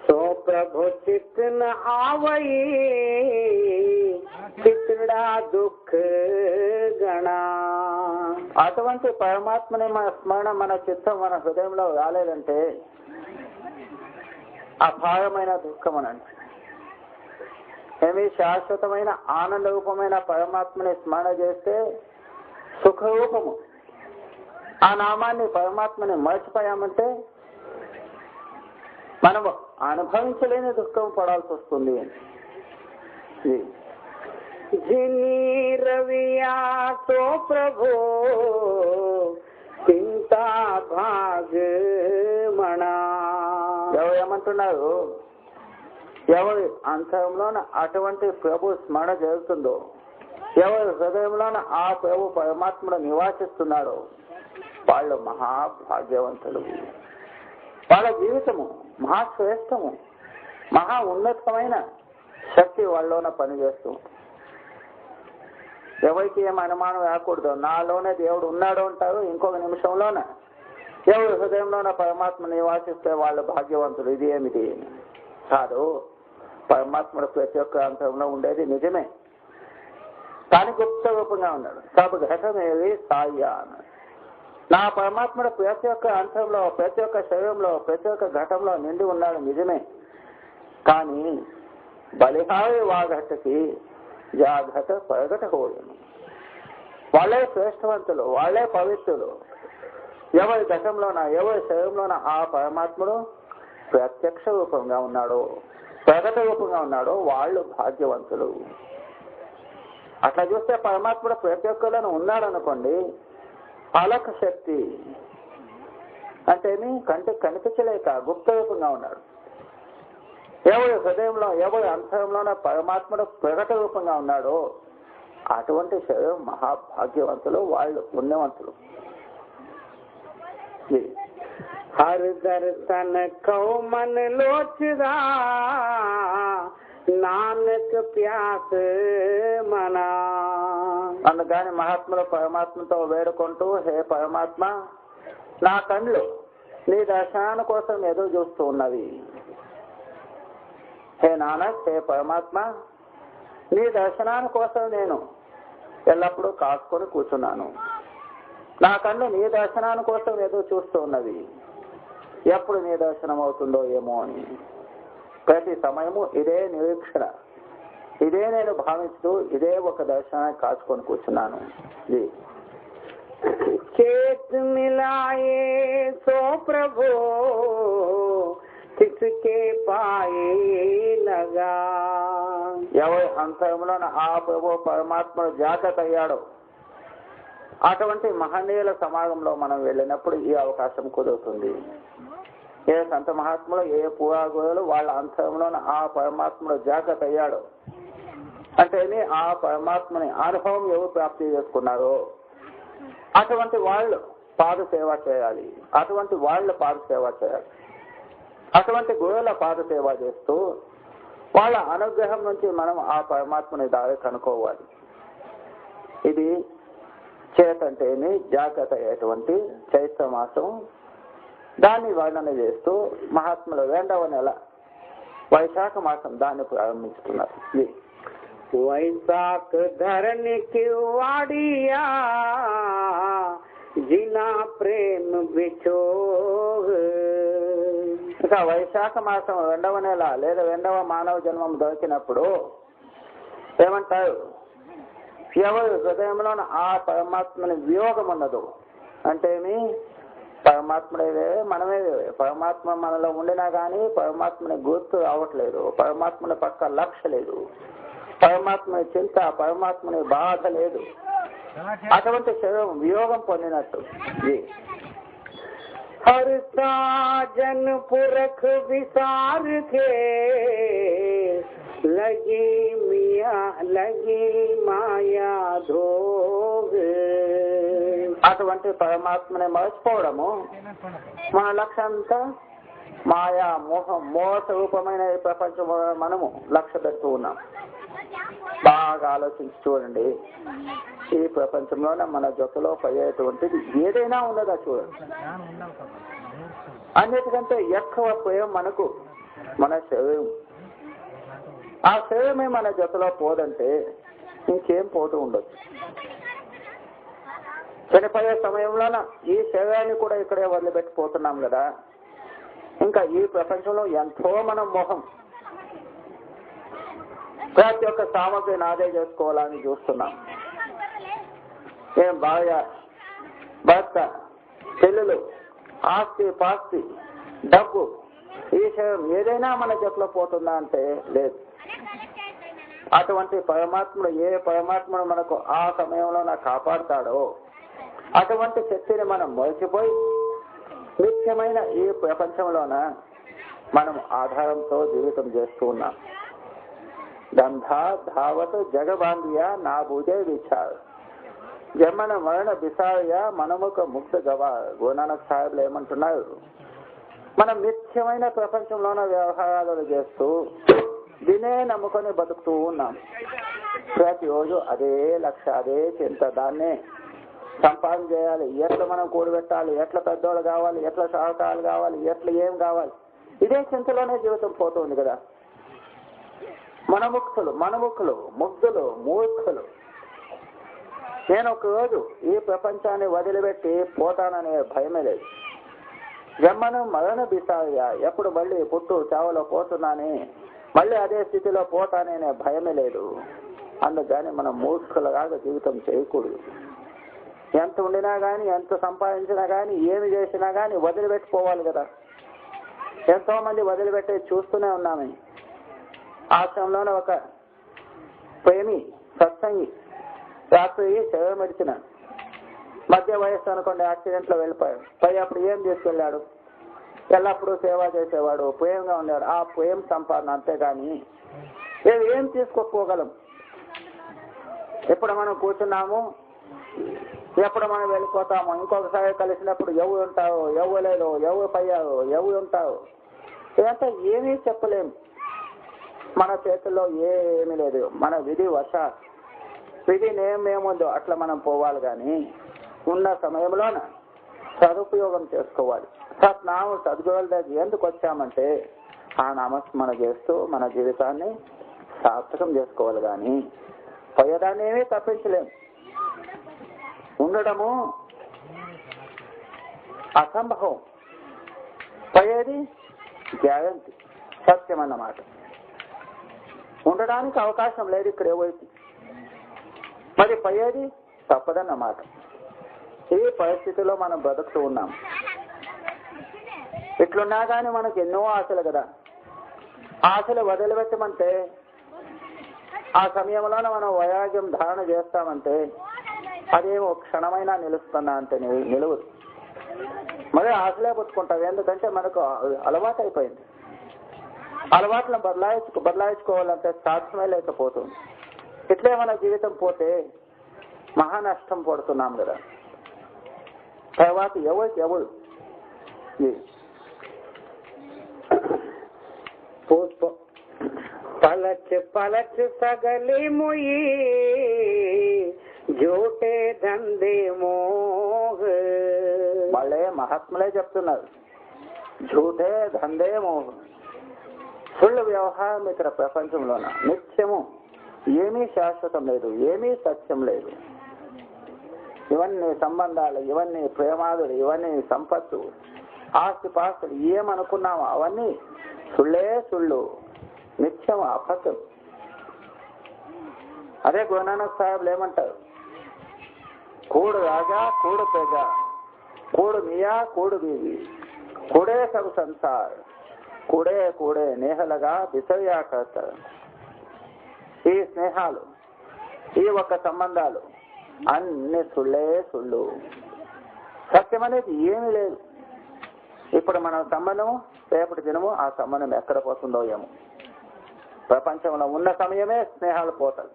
సో ప్రభు చిత్న आवये कितड़ा दुख गणा. అటువంటి పరమాత్మని మన స్మరణ, మన చిత్తం, మన హృదయంలో రాలేదంటే అపారమైన దుఃఖం అనండి. ఏమి శాశ్వతమైన ఆనంద రూపమైన పరమాత్మని స్మరణ చేస్తే సుఖరూపము. ఆ నామాన్ని పరమాత్మని మర్చిపోయామంటే మనము అనుభవించలేని దుఃఖం పడాల్సి వస్తుంది. जिनी रविया तो प्रभु చింతా భాగ మణా. ఎవరు ఏమంటున్నారు, ఎవరి అంతరంలోన అటువంటి ప్రభు స్మరణ జరుగుతుందో, ఎవరి హృదయంలోన ఆ ప్రభు పరమాత్ముడు నివాసిస్తున్నాడో వాళ్ళు మహాభాగ్యవంతులు. వాళ్ళ జీవితము మహాశ్రేష్టము, మహా ఉన్నతమైన శక్తి వాళ్ళలోన పనిచేస్తూ. ఎవరికి ఏం అనుమానం రాకూడదు, నాలోనే దేవుడు ఉన్నాడు అంటారు, ఇంకొక నిమిషంలోన ఎవరి హృదయంలోన పరమాత్మ నివాసిస్తే వాళ్ళు భాగ్యవంతులు. ఇది ఏమిటి కాదు, పరమాత్ముడు ప్రతి ఒక్క అంతరంలో ఉండేది నిజమే, కానీ గుప్త రూపంగా ఉన్నాడు. సబ్ ఘటమేవి సాయ అన్నాడు. నా పరమాత్ముడు ప్రతి ఒక్క అంతరంలో, ప్రతి ఒక్క శరీరంలో, ప్రతి ఒక్క ఘటంలో నిండి ఉన్నాడు నిజమే, కానీ బలిహారి వాఘటకి జాఘట పరగట హోయను. వాళ్ళే శ్రేష్టవంతులు, వాళ్ళే పవిత్రులు. ఎవరి ఘటంలోన, ఎవరి శరీరంలోన ఆ పరమాత్ముడు ప్రత్యక్ష రూపంగా ఉన్నాడో, ప్రకట రూపంగా ఉన్నాడో వాళ్ళు భాగ్యవంతులు. అట్లా చూస్తే పరమాత్ముడు ప్రతి ఒక్కరిలోనూ ఉన్నాడు అనుకోండి, అలక శక్తి అంటే కంటికి కనిపించలేక గుప్త రూపంగా ఉన్నాడు. ఎవరి హృదయంలో, ఎవరి అంతరంలోన పరమాత్ముడు ప్రకట రూపంగా ఉన్నాడో అటువంటి శరీరం మహాభాగ్యవంతులు, వాళ్ళు పుణ్యవంతులు. हर दर्शन कौ मन लोचदा नानक प्यास मना. అందుకని మహాత్ములు పరమాత్మతో వేడుకుంటూ, హే పరమాత్మ, నా కళ్ళు నీ దర్శనాన్ని కోసం ఎదురు చూస్తూ ఉన్నవి. హే నానక్, హే పరమాత్మ, నీ దర్శనాన్ని కోసం నేను ఎల్లప్పుడూ కాసుకొని కూర్చున్నాను. నా కళ్ళు నీ దర్శనాన్ని కోసం ఎదురు చూస్తూ ఉన్నవి. ఎప్పుడు నీ దర్శనం అవుతుందో ఏమో అని ప్రతి సమయము ఇదే నిరీక్షణ, ఇదే నేను భావిస్తూ ఇదే ఒక దర్శనాన్ని కాచుకొని కూర్చున్నాను. చేత్ మిలాయే సో ప్రభు కిస్కే పాయే లగా. ఎవరి అంతరంలో ఆ ప్రభు పరమాత్మ జాగ్రత్త అయ్యాడో అటువంటి మహనీయుల సమాగంలో మనం వెళ్ళినప్పుడు ఈ అవకాశం కుదురుతుంది. ఏ సంత మహాత్ములు, ఏ పురాగురులు వాళ్ళ అంతరంలో ఆ పరమాత్ముడు జాగ్రత్త అయ్యాడు అంటే ఆ పరమాత్మని అనుభవం ఎవరు ప్రాప్తి చేసుకున్నారో అటువంటి వాళ్ళు పాద సేవ చేయాలి, అటువంటి వాళ్ళ పాద సేవ చేయాలి. అటువంటి గురువుల పాద సేవ చేస్తూ వాళ్ళ అనుగ్రహం నుంచి మనం ఆ పరమాత్మని దారి కనుక్కోవాలి. ఇది చేతంటే జాగ్రత్త అయ్యేటువంటి చైత్ర మాసం, దాన్ని వర్ణన చేస్తూ మహాత్ములు 2వ నెల వైశాఖ మాసం దాన్ని ప్రారంభించుతున్నారు. వైశాఖ ధరణికి వాడియా జినా ప్రేమ బిచో. ఇంకా వైశాఖ మాసం 2వ నెల లేదా 2వ మానవ జన్మం దొరికినప్పుడు ఏమంటారు, ఎవరి హృదయంలో ఆ పరమాత్మని వియోగం ఉన్నదు అంటే పరమాత్ముడే మనమే, పరమాత్మ మనలో ఉండినా కానీ పరమాత్మని గుర్తు రావట్లేదు, పరమాత్మని పక్క లక్ష్య లేదు, పరమాత్మని చింత, పరమాత్మని బాధ లేదు. అటువంటి శరీరం వియోగం పొందినట్టు. हर साजन पुरख विसार के लगी मिया लगी माया धोग. అటువంటి పరమాత్మని మర్చిపోవడము మన లక్ష్యం అంతా మాయా మోహం, మోస రూపమైన ఈ ప్రపంచం మనము లక్ష్య పెడుతూ ఉన్నాం. బాగా ఆలోచించి చూడండి, ఈ ప్రపంచంలోనే మన జొక్కలో పడేటువంటిది ఏదైనా ఉన్నదా చూడండి. అన్నిటికంటే ఎక్కువ ప్రేమ మనకు మన శరీరం. ఆ శరీరమే మన జొక్కలో పోదంటే ఇంకేం పోతూ ఉండొచ్చు. చనిపోయే సమయంలోన ఈ శరీరాన్ని కూడా ఇక్కడే వదిలిపెట్టిపోతున్నాం కదా. ఇంకా ఈ ప్రపంచంలో ఎంతో మనం మోహం, ప్రతి ఒక్క సామగ్రి నాదే చేసుకోవాలని చూస్తున్నాం. ఏం భార్య, భర్త, చెల్లెలు, ఆస్తి పాస్తి, డబ్బు, ఈ శరీరం ఏదైనా మన జట్లో పోతుందా అంటే లేదు. అటువంటి పరమాత్ముడు, ఏ పరమాత్ముడు మనకు ఆ సమయంలో కాపాడుతాడో అటువంటి శక్తిని మనం మర్చిపోయి నిత్యమైన ఈ ప్రపంచంలోన మనం ఆధారంతో జీవితం చేస్తూ ఉన్నాం. గంధా ధావత్ జగబాంధియా నా భుజే విచార్ జమన మరణ బిసాయ మనముక ముక్త గవా. గురునానక్ సాహెబ్లు ఏమంటున్నారు, మనం నిత్యమైన ప్రపంచంలోన వ్యవహారాలు చేస్తూ దీనే నమ్ముకొని బతుకుతూ ఉన్నాం. ప్రతిరోజు అదే లక్ష్య, అదే చింత, దాన్నే సంపాదన చేయాలి, ఎట్లా మనం కూడబెట్టాలి, ఎట్లా పెద్దోళ్ళు కావాలి, ఎట్లా సహకారాలు కావాలి, ఎట్లా ఏం కావాలి, ఇదే చింతలోనే జీవితం పోతుంది కదా. మనముఖులు ముగ్ధులు మూర్ఖులు. నేను ఒక రోజు ఈ ప్రపంచాన్ని వదిలిపెట్టి పోతాననే భయమే లేదు. జన్మను మరణ బిసాయ, ఎప్పుడు మళ్ళీ పుట్టు చావలో పోతున్నానే, మళ్ళీ అదే స్థితిలో పోతాననే భయమే లేదు. అందుకని మనం మూర్ఖులుగా జీవితం చేయకూడదు. ఎంత ఉండినా కానీ, ఎంత సంపాదించినా కానీ, ఏమి చేసినా కానీ వదిలిపెట్టుకోవాలి కదా. ఎంతో మంది వదిలిపెట్టే చూస్తూనే ఉన్నామే. ఆశ్రమంలోనే ఒక ప్రేమి సత్సంగి రాత్రి సేవ మెడిచిన మధ్య వయస్సు అనుకోండి, యాక్సిడెంట్ లో వెళ్ళిపోయాడు. అప్పుడు ఏం తీసుకెళ్ళాడు, ఎల్లప్పుడూ సేవ చేసేవాడు, ప్రేమగా ఉన్నాడు. ఆ ప్రేమ సంపాదన అంతేగాని ఏం తీసుకోకపోగలం. ఎప్పుడు మనం కూర్చున్నాము, ఎప్పుడు మనం వెళ్ళిపోతాము, ఇంకొకసారి కలిసినప్పుడు ఎవరు ఉంటావు, ఎవరు లేదు, ఎవరు పోయావు, ఎవరు ఉంటావు, ఇదంతా ఏమీ చెప్పలేము. మన చేతుల్లో ఏమీ లేదు. మన విధి విధి నేమేముందో అట్లా మనం పోవాలి. కానీ ఉన్న సమయంలోన సదుపయోగం చేసుకోవాలి. సత్నామం సద్గురువుల దగ్గర ఎందుకు వచ్చామంటే ఆ నామస్మరణ చేస్తూ మన జీవితాన్ని సార్థకం చేసుకోవాలి. కానీ పోయేదాన్ని ఏమీ తప్పించలేము. ఉండడము అసంభవం, పోయేది గ్యారంటీ, సత్యం అన్నమాట. ఉండడానికి అవకాశం లేదు ఇక్కడ ఏవైతే, మరి పోయేది తప్పదన్నమాట. ఈ పరిస్థితిలో మనం బ్రతుకుతూ ఉన్నాం. ఇట్లున్నా కానీ మనకు ఎన్నో ఆశలు కదా. ఆశలు వదిలిపెట్టమంటే ఆ సమయంలోనే మనం వైరాగ్యం ధారణ చేస్తామంటే అదేమో క్షణమైనా నిలుస్తున్నా అంటే నిలువదు. మరి ఆశలే పుట్టుకుంటాం. ఎందుకంటే మనకు అలవాటు అయిపోయింది. అలవాట్లను బదలాయించుకోవాలంటే సాధ్యమే లేకపోతుంది. ఇట్లే మన జీవితం పోతే మహా నష్టం పడుతున్నాం కదా. తర్వాత ఎవరు पलच सगली मुई झूठे దందే మోహ. వాళ్ళే మహాత్ములే చెప్తున్నారు, झूठे దందే మోహ. సుళ్ళు వ్యవహారం ఇక్కడ ప్రపంచంలోన నిత్యము ఏమీ శాశ్వతం లేదు, ఏమీ సత్యం లేదు. ఇవన్నీ సంబంధాలు, ఇవన్నీ ప్రేమాదులు, ఇవన్నీ సంపత్తు, ఆస్తి పాస్తులు ఏమనుకున్నామో అవన్నీ సుళ్ళే సుళ్ళు, నిత్యం అబద్ధం. అదే గురునానక్ సాహెబ్లు ఏమంటారు, కూడు రాజా కూడు ప్రజ, కూడు మియా కూడు బీవి, కూడే సబ్ సంసార్, కూడే కూడే నేహలగా విసర్యా కర్తారు. ఈ స్నేహాలు, ఈ ఒక్క సంబంధాలు అన్ని సుళ్ళే సుళ్ళు, సత్యం అనేది ఏమీ లేదు. ఇప్పుడు మన సంబంధము, రేపటి దినము ఆ సంబంధం ఎక్కడ పోతుందో ఏమో. ప్రపంచంలో ఉన్న సమయమే స్నేహాలు పోతాయి,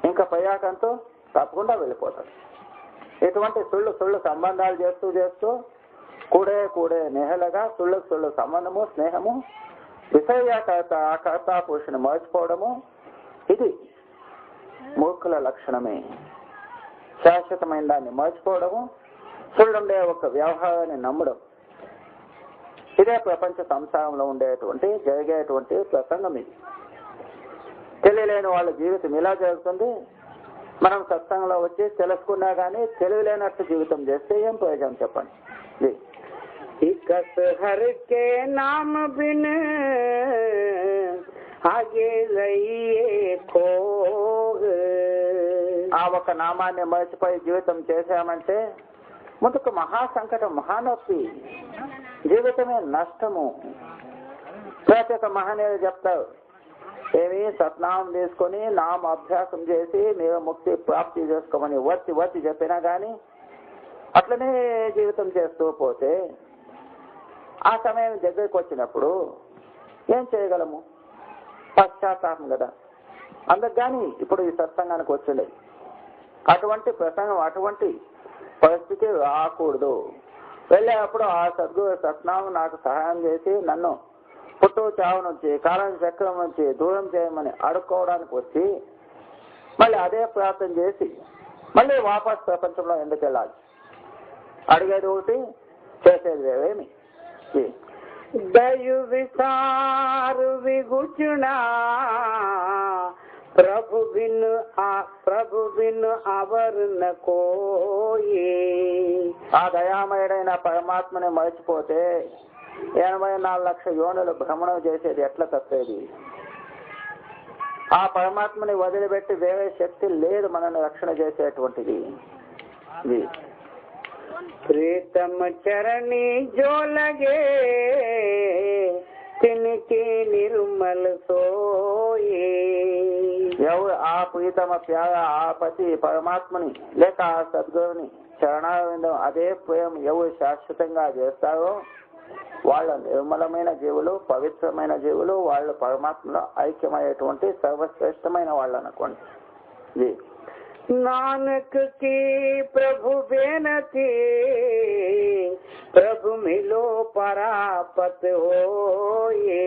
ఇంకా పోయాకంటూ తప్పకుండా వెళ్ళిపోతాయి. ఇటువంటి సుళ్ళు సంబంధాలు చేస్తూ కూడే నేహలగా సుళ్ళు సంబంధము, స్నేహము, విషయాకర్త కర్త పురుషుని మర్చిపోవడము, ఇది మూర్ఖుల లక్షణమే. శాశ్వతమైన దాన్ని మర్చిపోవడము, సుళ్ళుండే ఒక వ్యవహారాన్ని నమ్మడం, ఇదే ప్రపంచ సంసారంలో ఉండేటువంటి జరిగేటువంటి ప్రసంగం. ఇది తెలియలేని వాళ్ళ జీవితం ఇలా జరుగుతుంది. మనం సత్సంగంలో వచ్చి తెలుసుకున్నా కానీ తెలియలేనట్టు జీవితం చేస్తే ఏం ప్రయోజనం చెప్పండి. ఇకస్ హర్ కే నామ బిన్ ఆగే రహియే ఖోగ్. ఆ ఒక నామాన్ని మర్చిపోయి జీవితం చేశామంటే ముందుకు మహాసంకటం, మహానొప్పి, జీవితమే నష్టము. ప్రతి ఒక్క మహనీయులు చెప్తారు, ఏమి సత్నామం తీసుకొని నామ అభ్యాసం చేసి మీరు ముక్తి ప్రాప్తి చేసుకోమని వచ్చి చెప్పినా కానీ అట్లనే జీవితం చేస్తూ పోతే ఆ సమయం దగ్గరికి వచ్చినప్పుడు ఏం చేయగలము? పశ్చాత్తాపం కదా. అందుకని ఇప్పుడు ఈ సత్సంగానికి వచ్చింది. అటువంటి ప్రసంగం, అటువంటి పరిస్థితి రాకూడదు. వెళ్ళేటప్పుడు ఆ సద్గురు సత్నామం నాకు సహాయం చేసి నన్ను పుట్టు చావు నుంచి, కాలం చక్రం నుంచి దూరం చేయమని అడుక్కోవడానికి వచ్చి మళ్ళీ అదే ప్రార్థన చేసి మళ్ళీ వాపస్ ప్రపంచంలో ఎందుకు వెళ్ళాలి? అడిగేది ఒకటి, చేసేది వేవేమి. दयु विसार विगुचना प्रभु बिन अवर न कोई. ఆ దయామయుడైన పరమాత్మని మర్చిపోతే 84 లక్షల యోనులు భ్రమణం చేసేది ఎట్లా తప్పేది? ఆ పరమాత్మని వదిలిపెట్టి వేరే శక్తి లేదు మనల్ని రక్షణ చేసేటువంటిది. प्रीतम चरणी जो लगे तिनके निर्मल सोए. ఎవరు ఆ ప్రీతమ ప్యార ఆ పతి పరమాత్మని లేక ఆ సద్గురుని చరణారవిందం అదే ప్రేమ ఎవరు శాశ్వతంగా చేస్తారో వాళ్ళ నిర్మలమైన జీవులు, పవిత్రమైన జీవులు, వాళ్ళు పరమాత్మలో ఐక్యమయ్యేటువంటి సర్వశ్రేష్టమైన వాళ్ళు అనుకోండి. नानक की प्रभु बेनती प्रभु मिलो परापत होए.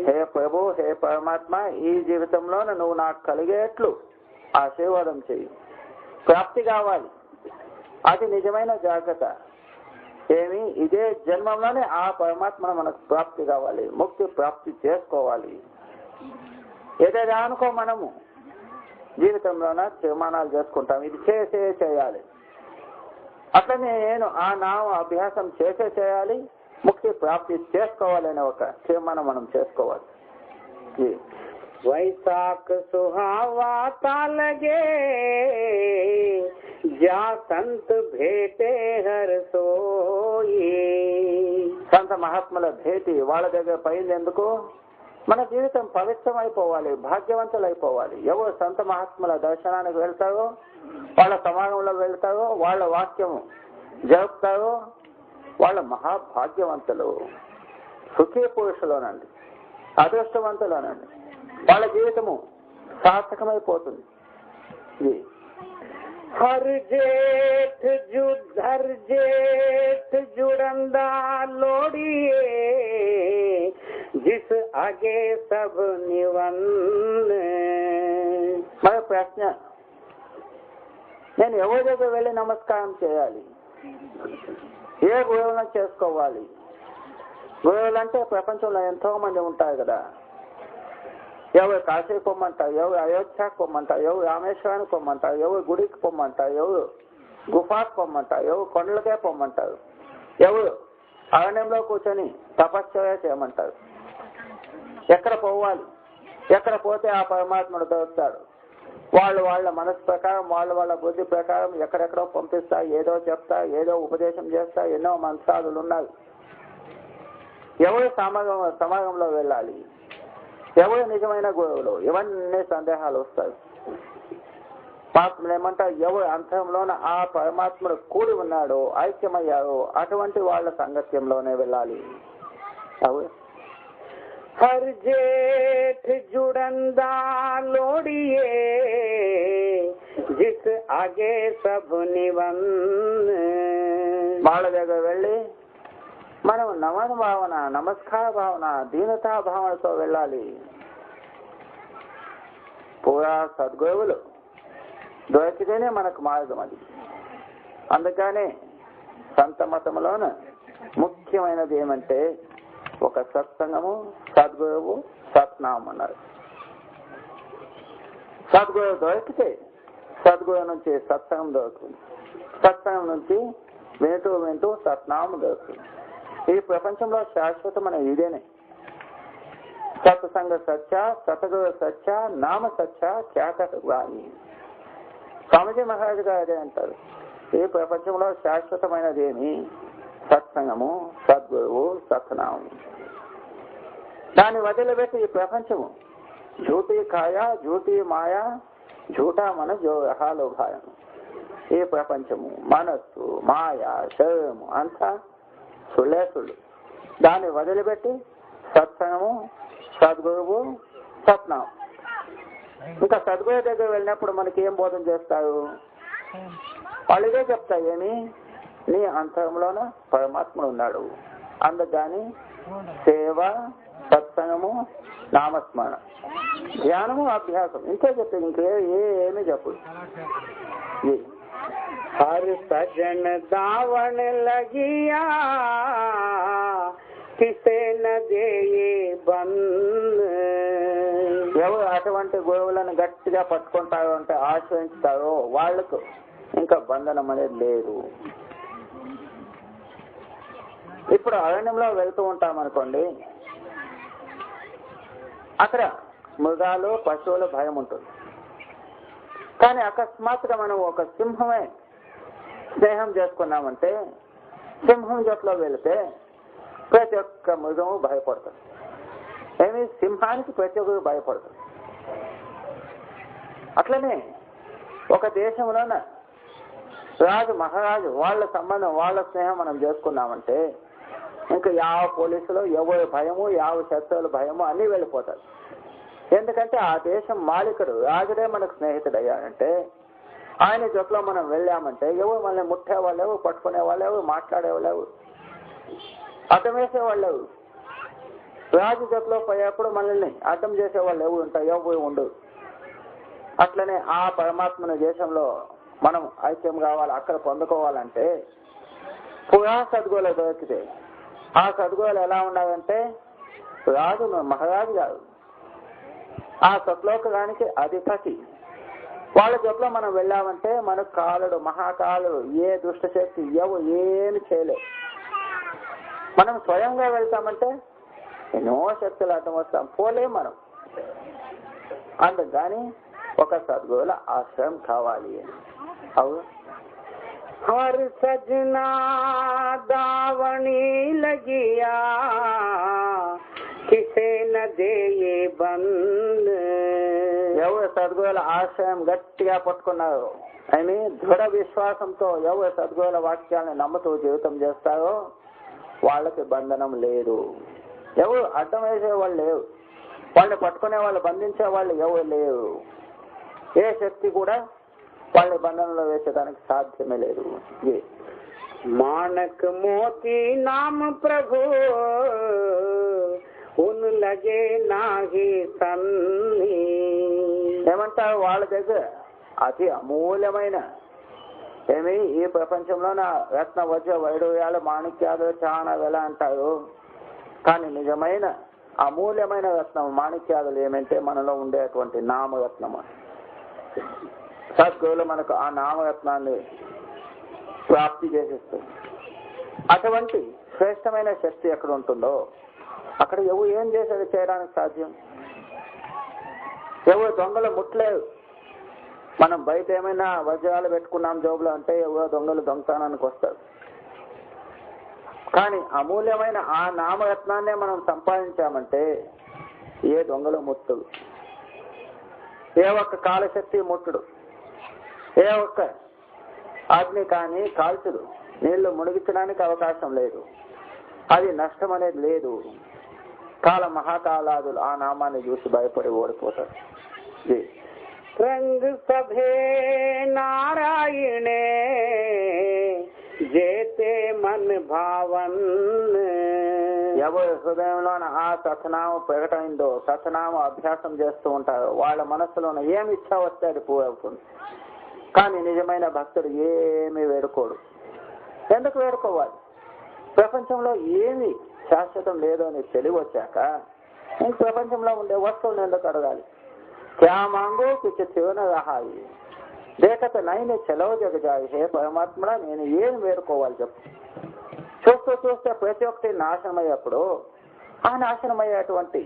హే ప్రభు, హే పరమాత్మ, ఈ జీవితంలో నువ్వు నాకు కలిగేట్లు ఆశీర్వాదం చెయ్యి. ప్రాప్తి కావాలి, అది నిజమైన జాగ్రత్త. ఏమి ఇదే జన్మంలోనే ఆ పరమాత్మను మనకు ప్రాప్తి కావాలి, ముక్తి ప్రాప్తి చేసుకోవాలి. ఏదైనా అనుకో మనము జీవితంలోన తీర్మానాలు చేసుకుంటాం, ఇది చేయాలి. అట్లనే నేను ఆ నామ అభ్యాసం చేయాలి, ముక్తి ప్రాప్తి చేసుకోవాలనే ఒక తీర్మానం మనం చేసుకోవాలి. వైశాఖ సుహావా తాలగే జా సంత భేటే హర్ సోయి. సంత మహాత్ముల భేటీ వాళ్ళ దగ్గర పైంది ఎందుకు? మన జీవితం పవిత్రమైపోవాలి, భాగ్యవంతులైపోవాలి. ఎవరు సంత మహాత్ముల దర్శనానికి వెళ్తారో, వాళ్ళ సమాగంలో వెళ్తారో, వాళ్ళ వాక్యము జరుపుతారో వాళ్ళ మహాభాగ్యవంతులు, సుఖీ పురుషులోనండి, అదృష్టవంతులోనండి. వాళ్ళ జీవితము సార్థకమైపోతుంది. हर जेठ जुड़ंदा लोड़िए जिस आगे सब निवन. మరి ప్రశ్న, నేను ఎవరి దగ్గర వెళ్ళి నమస్కారం చేయాలి? ఏ గురువులను చేసుకోవాలి? గురువులు అంటే ప్రపంచంలో ఎంతో మంది ఉంటారు కదా. ఎవరు కాశీకి పొమ్మంటారు, ఎవరు అయోధ్యకు పొమ్మంటారు, ఎవరు రామేశ్వరానికి పొమ్మంటారు, ఎవరు గుడికి పొమ్మంటారు, ఎవరు గుఫాకు పొమ్మంటారు, ఎవరు కొండలకే పొమ్మంటారు, ఎవరు అరణ్యంలో కూర్చొని తపశ్చర్య చేయమంటారు. ఎక్కడ పోవాలి? ఎక్కడ పోతే ఆ పరమాత్ముడు దొరుకుతాడు? వాళ్ళు వాళ్ళ మనసు ప్రకారం, వాళ్ళ బుద్ధి ప్రకారం ఎక్కడెక్కడో పంపిస్తా, ఏదో చెప్తా, ఏదో ఉపదేశం చేస్తా, ఎన్నో మంత్రాలు ఉన్నాయి. ఎవరు సమాగంలో వెళ్ళాలి? ఎవరు నిజమైన గురువులు? ఇవన్నీ సందేహాలు వస్తాయి. మహాత్ములు ఏమంటారు? ఎవరు అంతరంలోన ఆ పరమాత్ముడు కూడి ఉన్నాడో, ఐక్యమయ్యారో అటువంటి వాళ్ళ సంగత్యంలోనే వెళ్ళాలి. హర్ జేఠ్ జుడందా లోడియే జిస్ ఆగే సబ్ నివన్. వాళ్ళ దగ్గర వెళ్ళి మనం నమన భావన, నమస్కార భావన, దీనతా భావనతో వెళ్ళాలి. పూరా సద్గురువులు దొరికితేనే మనకు మార్గం అది. అందుకనే సంత మతంలోన ముఖ్యమైనది ఏమంటే ఒక సత్సంగము, సద్గురువు, సత్నామం అన్నారు. సద్గురువు దొరికితే సద్గురువు నుంచి సత్సంగం దొరుకుతుంది, సత్సంగం నుంచి వింటూ సత్నామం దొరుకుతుంది. ఈ ప్రపంచంలో శాశ్వతమైన ఇదేనే. సత్సంగ సత్య, సతగురు సత్య, నామ సత్య, ఖ్యాత వాణి. స్వామిజీ మహారాజు గారు అదే అంటారు, ఈ ప్రపంచంలో శాశ్వతమైనది ఏమి? సత్సంగము, సద్గురువు, సత్నామము. దాన్ని వదిలిపెట్టి ఈ ప్రపంచము झूठी కాయ, झूठी మాయ, झूठा మన జో రహాలో భాయం. ఈ ప్రపంచము, మనస్సు, మాయ, శరీరము అంతా సుళ్ళే సుళ్ళు. దాన్ని వదిలిపెట్టి సత్సంగము, సద్గురువు, సత్నామం. ఇంకా సద్గురు దగ్గర వెళ్ళినప్పుడు మనకి ఏం బోధన చేస్తారు? వాళ్ళు ఇదే చెప్తారు, ఏమి? నీ అంతరంలోన పరమాత్ముడు ఉన్నాడు. అందుకని సేవ, సత్సంగము, నామస్మరణ, ధ్యానము, అభ్యాసం ఇంతే చెప్తారు. ఏమీ చెప్పు. हर सजन दावण लगिया किसे न दे ये बंद. ఎవరు అటువంటి గోవులను గట్టిగా పట్టుకుంటారో అంటే ఆశ్రయించుతారో వాళ్లకు ఇంకా బంధనం అనేది లేదు. ఇప్పుడు అరణ్యంలో వెళ్తూ ఉంటాం అనుకోండి, అక్కడ మృగాలు పశువుల భయం ఉంటుంది. కానీ అకస్మాత్తుగా మనం ఒక సింహమే స్నేహం చేసుకున్నామంటే సింహం జట్లో వెళితే ప్రతి ఒక్క మృగము భయపడుతుంది. ఏమి సింహానికి ప్రతి ఒక్కరు భయపడుతుంది. అట్లనే ఒక దేశంలోన రాజు మహారాజు వాళ్ళ సంబంధం వాళ్ళ స్నేహం మనం చేసుకున్నామంటే ఇంకా యావ పోలీసులు ఎవరి భయము యావ శత్రువుల భయము అన్నీ వెళ్ళిపోతారు. ఎందుకంటే ఆ దేశం మాలికుడు రాజుడే మనకు స్నేహితుడు అయ్యాడంటే ఆయన జట్లో మనం వెళ్ళామంటే ఎవరు మనల్ని ముట్టేవాళ్ళు ఎవరు, పట్టుకునే వాళ్ళు ఎవరు, మాట్లాడేవాళ్ళు ఎవరు, అడ్డం వేసేవాళ్ళు ఎవరు. రాజు జట్లో పోయేప్పుడు మనల్ని అడ్డం చేసేవాళ్ళు ఎవరు ఉంటారు, ఎవరు ఉండరు. అట్లనే ఆ పరమాత్మని దేశంలో మనం ఐక్యం కావాలి, అక్కడ పొందుకోవాలంటే పురా సద్గోలు దొరికితే ఆ సద్గోలు ఎలా ఉండాలంటే రాజు మహారాజు కాదు, ఆ సత్లోకానికి అధిపతి వాళ్ళ జట్లో మనం వెళ్ళామంటే మనకు కాలుడు మహాకాలుడు ఏ దుష్టశక్తి ఏమి చేయలేదు. మనం స్వయంగా వెళ్తామంటే ఎన్నో శక్తులు అర్థం వస్తాం, పోలేం మనం. అందుకని ఒక సద్గురుల ఆశ్రయం కావాలి. అవును, हर सजना दावणी लगिया किसे न दे ये बंद. ఎవరు సద్గురుల ఆశ్రయం గట్టిగా పట్టుకున్నారు అని దృఢ విశ్వాసంతో ఎవరు సద్గురుల వాక్యాలను నమ్ముతూ జీవితం చేస్తారో వాళ్ళకి బంధనం లేదు. ఎవరు అడ్డం వేసే వాళ్ళు లేవు, వాళ్ళని పట్టుకునే వాళ్ళు బంధించే వాళ్ళు ఎవరు లేరు. ఏ శక్తి కూడా వాళ్ళ బంధనంలో వేసేదానికి సాధ్యమే లేదు. मानक मोती नाम प्रभु उन लगे नाही सन्नी. ఏమంటారు వాళ్ళ దగ్గర అతి అమూల్యమైన ఏమి ఈ ప్రపంచంలోన రత్న వజ్ర వైడూర్యాలు మాణిక్యాలు చాలా వెల అంటారు. కానీ నిజమైన అమూల్యమైన రత్నం మాణిక్యాదులు ఏమంటే మనలో ఉండేటువంటి నామరత్నము. సద్గురువులు మనకు ఆ నామరత్నాన్ని ప్రాప్తి చేసేస్తుంది. అటువంటి శ్రేష్టమైన శక్తి ఎక్కడ ఉంటుందో అక్కడ ఎవరు ఏం చేసేది చేయడానికి సాధ్యం. ఎవరు దొంగలు ముట్టలేరు. మనం బయట ఏమైనా వజ్రాలు పెట్టుకున్నాం జోబులో అంటే ఎవరో దొంగలు దొంగతనానికి వస్తారు. కానీ అమూల్యమైన ఆ నామరత్నాన్నే మనం సంపాదించామంటే ఏ దొంగలు ముట్టుడు, ఏ ఒక్క కాలశక్తి ముట్టుడు, ఏ ఒక్క అగ్ని కానీ కాల్చుడు, నీళ్లు మునిగించడానికి అవకాశం లేదు. అది నష్టం అనేది లేదు. కాల మహాకాలాదులు ఆ నామాన్ని చూసి భయపడి ఓడిపోతారు. రంగ్ సభే నారాయణే జేతే మన్ భావన్. ఎవరి హృదయంలోన ఆ సతనామం ప్రకటమైందో సతనామం అభ్యాసం చేస్తూ ఉంటారు వాళ్ళ మనస్సులోన ఏమి ఇచ్చ వస్తే అది పూరవుతుంది. కానీ నిజమైన భక్తుడు ఏమి వేడుకోడు. ఎందుకు వేడుకోవాలి? ప్రపంచంలో ఏమి శాశ్వతం లేదో అని తెలివి వచ్చాక ఇంక ప్రపంచంలో ఉండే వస్తువులను ఎందుకు అడగాలి? క్యా మాంగో కుछ త్యోన రహాయి దేకత నైనే చలో జగజాయి. హే పరమాత్మ, నేను ఏం వేడుకోవాలి చెప్పు. చూస్తూ చూస్తే ప్రతి ఒక్కటి నాశనం అయ్యేప్పుడు ఆ నాశనం అయ్యేటువంటి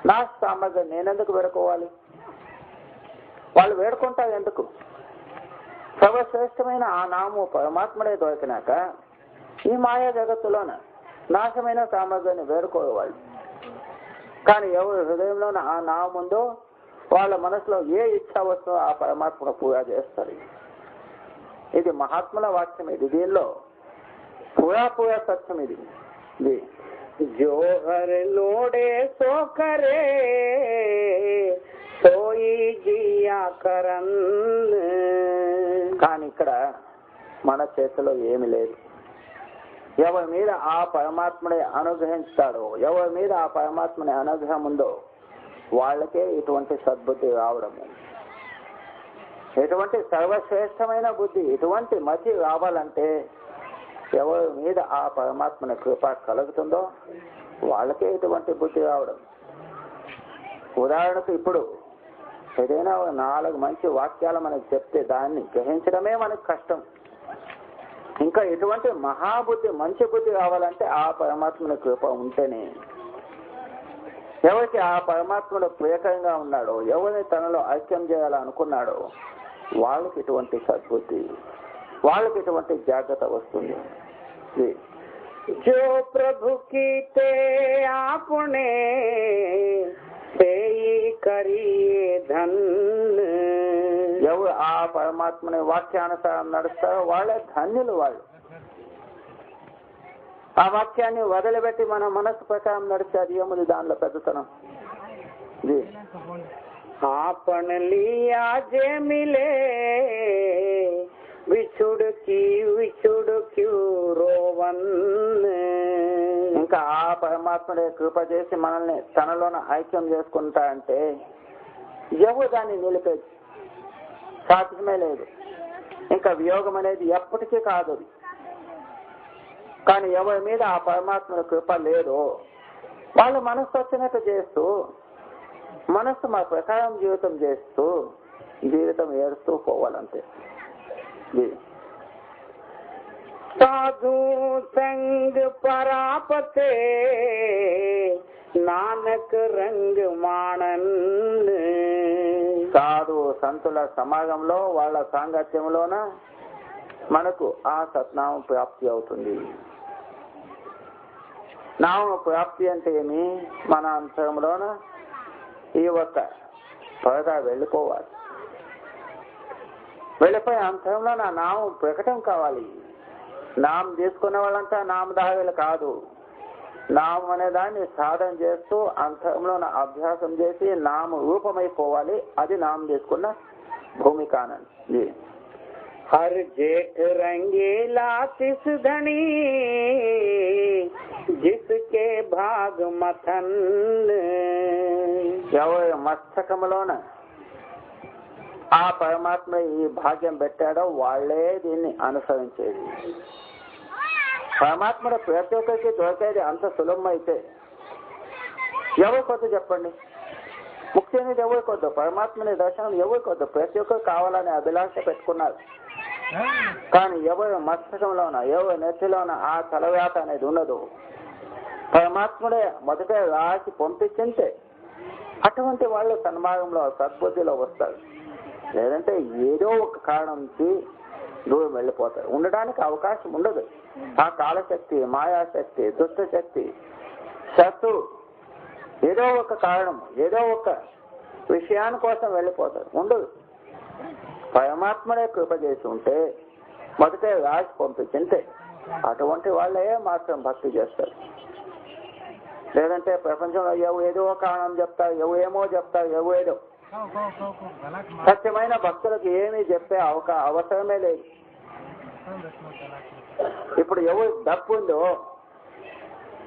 నాశ సామగ్రి నేనెందుకు వేడుకోవాలి? వాళ్ళు వేడుకుంటారు ఎందుకు? సర్వశ్రేష్టమైన ఆ నామము పరమాత్మడే దొరికినాక ఈ మాయా జగత్తులోన నాశమైన సామగ్రిని వేడుకోవాలి. కానీ ఎవరి హృదయంలోన ఆ నామం ఉందో వాళ్ళ మనసులో ఏ ఇచ్చ వస్తుందో ఆ పరమాత్మను పూజ చేస్తారు. ఇది మహాత్ముల వాక్యం. ఇది దీనిలో పూరా సత్యం. ఇది జోహర్ లోడే సో కరే సోయి జియా కరన్. కానీ ఇక్కడ మన చేతిలో ఏమి లేదు. ఎవరి మీద ఆ పరమాత్ముడే అనుగ్రహిస్తాడో, ఎవరి మీద ఆ పరమాత్మని అనుగ్రహం ఉందో వాళ్ళకే ఇటువంటి సద్బుద్ధి రావడము. ఎటువంటి సర్వశ్రేష్టమైన బుద్ధి, ఎటువంటి మతి రావాలంటే ఎవరి మీద ఆ పరమాత్మని కృప కలుగుతుందో వాళ్ళకే ఎటువంటి బుద్ధి రావడం. ఉదాహరణకు ఇప్పుడు ఏదైనా 4 మంచి వాక్యాలు మనకు చెప్తే దాన్ని గ్రహించడమే మనకు కష్టం. ఇంకా ఎటువంటి మహాబుద్ధి, మంచి బుద్ధి రావాలంటే ఆ పరమాత్మని కృప ఉంటేనే. ఎవరికి ఆ పరమాత్ముడు ప్రియకరంగా ఉన్నాడో, ఎవరిని తనలో ఐక్యం చేయాలనుకున్నాడో వాళ్ళకి ఇటువంటి సద్బుద్ధి, వాళ్ళకి ఇటువంటి జాగ్రత్త వస్తుంది. जो प्रभु कीते आपने ते करिए धन. ఎవరు ఆ పరమాత్మని వాక్యానుసారం నడుస్తారో వాళ్ళే ధన్యులు. వాళ్ళు ఆ వాక్యాన్ని వదిలిపెట్టి మన మనసు ప్రకారం నడిస్తే అది ఏముంది దానిలో పెద్దతనం. आपन लिया जे मिले विछुड़ क्यों रोवन. ఇంకా ఆ పరమాత్ముడే కృప చేసి మనల్ని తనలోన ఐక్యం చేసుకుంటా అంటే ఎవరు దాన్ని నిలిపేది సాధ్యమే లేదు. ఇంకా వియోగం అనేది ఎప్పటికీ కాదు. కానీ ఎవరి మీద ఆ పరమాత్మ కృప లేదో వాళ్ళు మనస్సు వచ్చినట్టు చేస్తూ, మనస్సు మా ప్రకారం జీవితం చేస్తూ జీవితం ఏడుస్తూ పోవాలంతే. साधु संग परापते नानक रंग माणन. సాధు సంతుల సమాజంలో వాళ్ళ సాంగత్యంలోన మనకు ఆ సత్నామం ప్రాప్తి అవుతుంది. నామ ప్రాప్తి అంటే ఏమి? మన అంతరంలోన ఈ ఒక్క పరదా వెళ్ళిపోవాలి. వెళ్ళిపోయి అంతరంలో నా నామం ప్రకటన కావాలి. నామం తీసుకునే వాళ్ళంతా నామదాహులు కాదు. నామం అనే దాన్ని సాధన చేస్తూ అంతరంలో అభ్యాసం చేసి నామ రూపమైపోవాలి. అది నామం తీసుకున్న భూమిక అనండి. हर जेठ रंगीला तिस धनी जिसके भाग मथन. ఎవరి మస్తకములోన ఆ పరమాత్మ ఈ భాగ్యం పెట్టాడో వాళ్లే దీన్ని అనుసరించేది. పరమాత్ముడు ప్రతి ఒక్కరికి దొరికేది అంత సులభం అయితే ఎవరికొద్దు చెప్పండి? ముక్తి అనేది ఎవరికొద్దు? పరమాత్మని దర్శనం ఎవరికొద్దు? ప్రతి ఒక్కరు కావాలని అభిలాష పెట్టుకున్నారు. కానీ ఎవరి మస్తకంలోన, ఎవరి నెత్తిలోన ఆ తలవ్యాత అనేది ఉండదు. పరమాత్ముడే మొదట రాసి పంపించింటే అటువంటి వాళ్ళు సన్మార్గంలో సద్బుద్ధిలో వస్తారు. లేదంటే ఏదో ఒక కారణం నుంచి దూరం వెళ్ళిపోతారు. ఉండడానికి అవకాశం ఉండదు. ఆ కాలశక్తి, మాయాశక్తి, దుష్టశక్తి, శత్రువు ఏదో ఒక కారణం, ఏదో ఒక విషయాని కోసం వెళ్ళిపోతారు. ఉండదు. పరమాత్మనే కృప చేసి ఉంటే మొదట రాసి పంపించింటే అటువంటి వాళ్ళే మాత్రం భక్తి చేస్తారు. లేదంటే ప్రపంచంలో ఏదో కారణం చెప్తారు, ఏమో చెప్తారు, ఏదో. సత్యమైన భక్తులకు ఏమీ చెప్పే అవసరమే లేదు. ఇప్పుడు ఎవరు డబ్బు ఉందో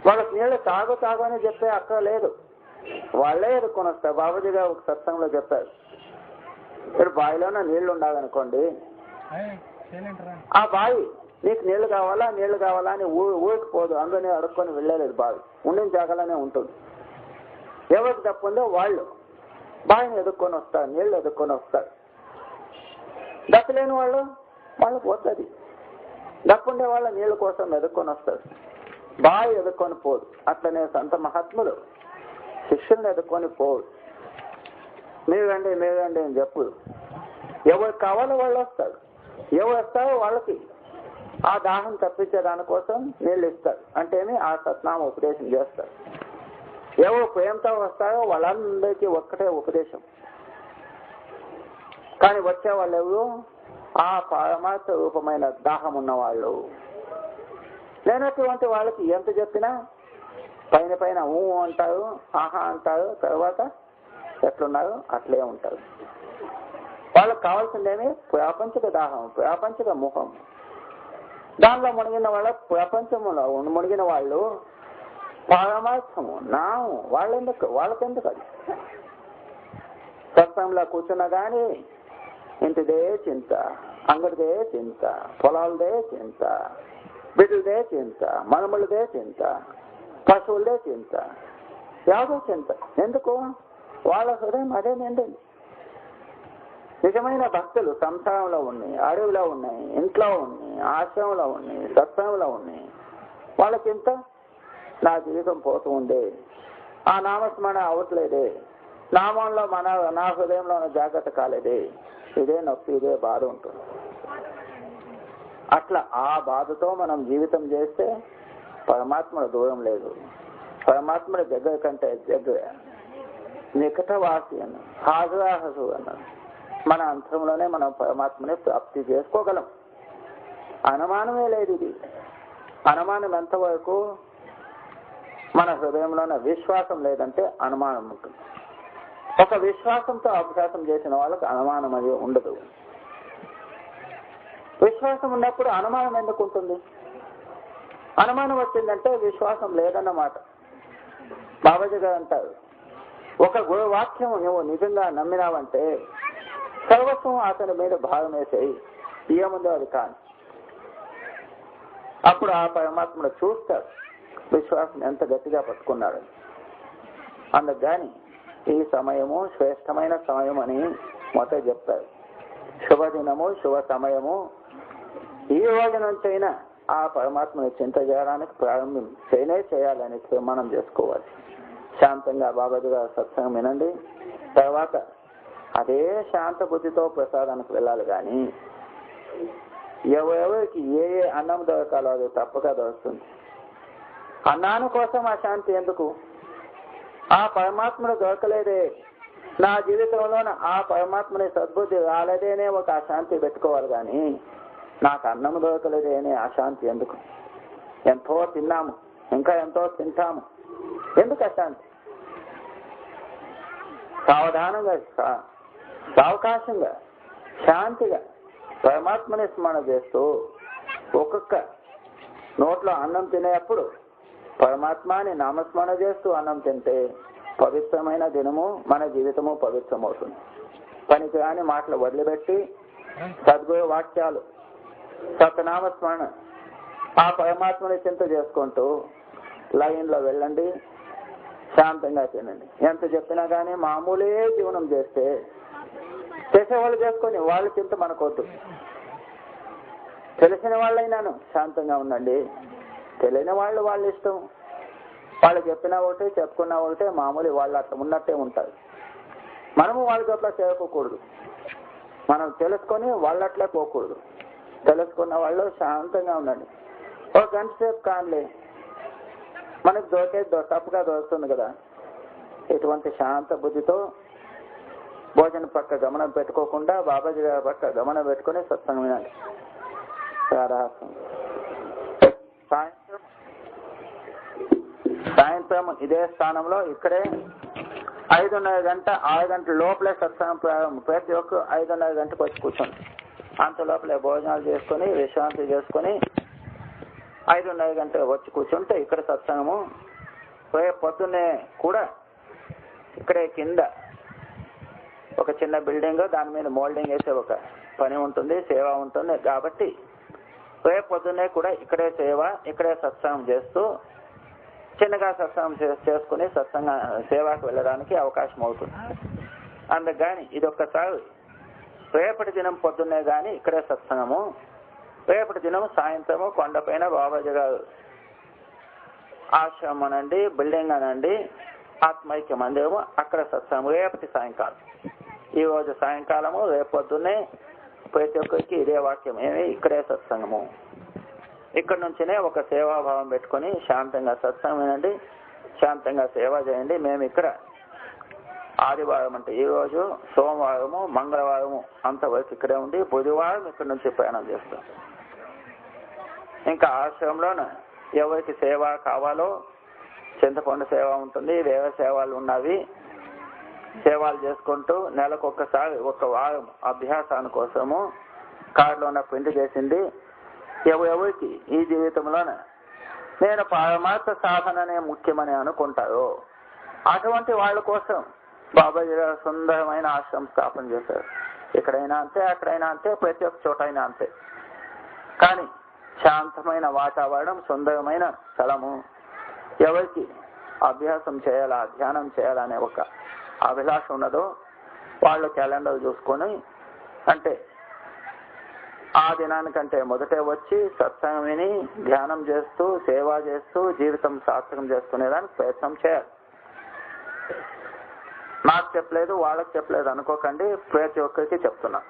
వాళ్ళకి నీళ్ళు తాగు అని చెప్పే అక్కడ లేదు. వాళ్ళే ఎదుర్కొని వస్తారు. బాబుజీ గారు ఒక సత్సంగంలో చెప్పారు, ఇప్పుడు బావిలోనే నీళ్లు ఉండాలనుకోండి, ఆ బావి నీకు నీళ్లు కావాలా అని ఊరికి పోదు. అందులోనే అడుక్కొని వెళ్ళలేదు. బావి ఉండిన జాగాలోనే ఉంటుంది. ఎవరికి తప్పు ఉందో వాళ్ళు బావిని ఎదుక్కొని వస్తారు, నీళ్లు ఎదుక్కొని వస్తారు. దప్పలేని వాళ్ళు పోతుంది. దప్పుండే వాళ్ళ నీళ్ళ కోసం ఎదుక్కొని వస్తారు. బావి ఎదుక్కొని పోదు. అట్లనే సంత మహాత్ములు శిష్యుల్ని ఎదుక్కొని పోదు. మీరు రండి అని చెప్పు. ఎవరు కావాలో వాళ్ళు వస్తారు. ఎవరు వస్తారో వాళ్ళకి ఆ దాహం తప్పించే దానికోసం నీళ్ళు ఇస్తారు. అంటేనే ఆ సత్నామ ఉపదేశం చేస్తారు. ఎవరు ప్రేమతో వస్తారో వాళ్ళందరికీ ఒక్కటే ఉపదేశం. కానీ వచ్చే వాళ్ళు ఎవరు? ఆ పరమాత్మ రూపమైన దాహం ఉన్న వాళ్ళు. లేనటువంటి వాళ్ళకి ఎంత చెప్పినా పైన ఊ అంటారు, ఆహా అంటారు, తర్వాత ఎట్లున్నారు అట్లే ఉంటారు. వాళ్ళకి కావాల్సిందేమి? ప్రాపంచిక దాహం, ప్రాపంచిక ముఖం. దానిలో మునిగిన వాళ్ళ ప్రపంచంలో మునిగిన వాళ్ళు పరమార్థము నాము వాళ్ళకెందుకు అది? సత్సంగంలో కూర్చున్నా కానీ ఇంటిదే చింత, అంగడిదే చింత, పొలాలదే చింత, బిడ్డలదే చింత, మనములదే చింత, పశువులదే చింత, యాదో చింత. ఎందుకు? వాళ్ళ హృదయం అదే నిండింది. నిజమైన భక్తులు సంసారంలో ఉన్నాయి, అడవిలో ఉన్నాయి, ఇంట్లో ఉన్నాయి, ఆశ్రమంలో ఉన్నాయి, సత్సంగంలో ఉన్నాయి. వాళ్ళకింత నా జీవితం పోతూ ఉండే, ఆ నామస్మరణ అవట్లేదే, నామంలో నా హృదయంలో జాగ్రత్త కాలేదే, ఇదే నొప్పి, ఇదే బాధ ఉంటుంది. అట్లా ఆ బాధతో మనం జీవితం చేస్తే పరమాత్మల దూరం లేదు. పరమాత్మల దగ్గర కంటే దగ్గర, నికటవాసి అన్న, హాజరాహసు అన్నాడు. మన అంతరంలోనే మనం పరమాత్మని ప్రాప్తి చేసుకోగలం. అనుమానమే లేదు. ఇది అనుమానం ఎంతవరకు? మన హృదయంలోనే విశ్వాసం లేదంటే అనుమానం ఉంటుంది. ఒక విశ్వాసంతో అభ్యాసం చేసిన వాళ్ళకి అనుమానం అది ఉండదు. విశ్వాసం ఉన్నప్పుడు అనుమానం ఎందుకు ఉంటుంది? అనుమానం వచ్చిందంటే విశ్వాసం లేదన్నమాట. బాబాజీ గారు అంటారు, ఒక గురు వాక్యం నువ్వు నిజంగా నమ్మినావంటే సర్వస్వం అతని మీద భారం వేసేయి, ఏముందో అది కాని. అప్పుడు ఆ పరమాత్మను చూస్తాడు విశ్వాసం ఎంత గట్టిగా పట్టుకున్నాడు. అందుకని ఈ సమయము శ్రేష్టమైన సమయం అని మొదట చెప్తారు. శుభదినము, శుభ సమయము. ఈ రోజు నుంచైనా ఆ పరమాత్మని చింత చేయడానికి ప్రారంభం చేయాలని తీర్మానం చేసుకోవాలి. శాంతంగా బాబాజీ గారు సత్సంగం వినండి. తర్వాత అదే శాంత బుద్ధితో ప్రసాదానికి వెళ్ళాలి. కానీ ఎవరెవరికి ఏ అన్నం దొరకాలో అది తప్పక దొరుకుతుంది. అన్నాను కోసం అశాంతి ఎందుకు? ఆ పరమాత్మను దొరకలేదే, నా జీవితంలో ఆ పరమాత్మని సద్బుద్ధి రాలేదేనే ఒక అశాంతి పెట్టుకోవాలి. కానీ నాకు అన్నం దొరకలేదే అనే అశాంతి ఎందుకు? ఎంతో తిన్నాము, ఇంకా ఎంతో తింటాము, ఎందుకు అశాంతి? సావధానంగా, సావకాశంగా, శాంతిగా పరమాత్మని స్మరణ చేస్తూ ఒక్కొక్క నోట్లో అన్నం తినేప్పుడు పరమాత్మని నామస్మరణ చేస్తూ అన్నం తింటే పవిత్రమైన దినము, మన జీవితము పవిత్రమవుతుంది. పనికి రాని మాటలు వదిలిపెట్టి సద్గురు వాక్యాలు, సతనామస్మరణ, ఆ పరమాత్మని చింత చేసుకుంటూ లైన్లో వెళ్ళండి, శాంతంగా తినండి. ఎంత చెప్పినా కానీ మామూలే జీవనం చేస్తే చేసేవాళ్ళు చేసుకొని వాళ్ళ చింత మనకొద్దు. తెలిసిన వాళ్ళైనాను శాంతంగా ఉండండి, తెలియని వాళ్ళు వాళ్ళ ఇష్టం. వాళ్ళు చెప్పినా ఒకటే, చెప్పుకున్నా ఒకటే, మామూలు వాళ్ళు అట్లా ఉన్నట్టే ఉంటారు. మనము వాళ్ళకి అట్లా చేయకూడదు. మనం తెలుసుకొని వాళ్ళట్లే పోకూడదు. తెలుసుకున్న వాళ్ళు శాంతంగా ఉండండి. ఒక గంట సేపు కానిలే, మనకు తప్పుగా దొరుకుతుంది కదా. ఇటువంటి శాంత బుద్ధితో భోజనం పక్క గమనం పెట్టుకోకుండా బాబాజీ గారి పక్క గమనం పెట్టుకుని సత్సంగం వినాలి. సాయంత్రం ఇదే స్థానంలో ఇక్కడే 5:30 గంట 6 గంటల లోపలే సత్సంగం ప్రారంభం. ప్రతి ఒక్క 5:30 గంటకు వచ్చి కూర్చోండి. అంత లోపలే భోజనాలు చేసుకుని విశ్రాంతి చేసుకుని 5:30 గంటలు వచ్చి కూర్చుంటే ఇక్కడ సత్సంగము. రేపు పొద్దున్నే కూడా ఇక్కడే కింద ఒక చిన్న బిల్డింగ్, దాని మీద మోల్డింగ్ వేసే ఒక పని ఉంటుంది, సేవ ఉంటుంది. కాబట్టి రేపు పొద్దున్నే కూడా ఇక్కడే సేవ, ఇక్కడే సత్సంగం చేస్తూ చిన్నగా సత్సంగం చేసుకుని సత్సంగ సేవకు వెళ్ళడానికి అవకాశం అవుతుంది. అందుకని ఇది ఒక్కసారి రేపటి దినం పొద్దున్నే కానీ ఇక్కడే సత్సంగము, రేపటి దినం సాయంత్రము కొండపైన బాబాజీ గారు ఆశ్రమం అనండి, బిల్డింగ్ అనండి, ఆత్మైక్య మందిరము, అక్కడ సత్సంగం రేపటి సాయంకాలం. ఈ రోజు సాయంకాలము, రేపు పొద్దున్నే ప్రతి ఒక్కరికి ఇదే వాక్యం, ఏమి ఇక్కడే సత్సంగము. ఇక్కడ నుంచినే ఒక సేవాభావం పెట్టుకొని శాంతంగా సత్సంగం వినండి, శాంతంగా సేవ చేయండి. మేము ఇక్కడ ఆదివారం అంటే ఈ రోజు, సోమవారము, మంగళవారము అంతవరకు ఇక్కడే ఉండి బుధవారం ఇక్కడ నుంచి ప్రయాణం చేస్తాం. ఇంకా ఆశ్రమంలోన ఎవరికి సేవ కావాలో చింతపండు సేవ ఉంటుంది, వేరే సేవలు ఉన్నవి. సేవలు చేసుకుంటూ నెలకొకసారి ఒక వారం అభ్యాసాని కోసము కార్డులో ఉన్న ప్రింట్ చేసింది. ఎవరికి ఈ జీవితంలోనే నేను పరమాత్మ సాధననే ముఖ్యమని అనుకుంటారో అటువంటి వాళ్ళ కోసం బాబాజీ గారు సుందరమైన ఆశ్రమం స్థాపన చేశారు. ఎక్కడైనా అంతే, అక్కడైనా అంతే, ప్రతి ఒక్క చోట అయినా అంతే. కానీ శాంతమైన వాతావరణం, సుందరమైన స్థలము, ఎవరికి అభ్యాసం చేయాలా, ధ్యానం చేయాలనే ఒక అభిలాష ఉన్నదో వాళ్ళు క్యాలెండర్ చూసుకొని, అంటే ఆ దినానికంటే మొదటే వచ్చి సత్సంగం విని ధ్యానం చేస్తూ సేవ చేస్తూ జీవితం సార్థకం చేసుకునేదానికి ప్రయత్నం చేయాలి. నాకు చెప్పలేదు, వాళ్ళకి చెప్పలేదు అనుకోకండి, ప్రతి ఒక్కరికి చెప్తున్నా.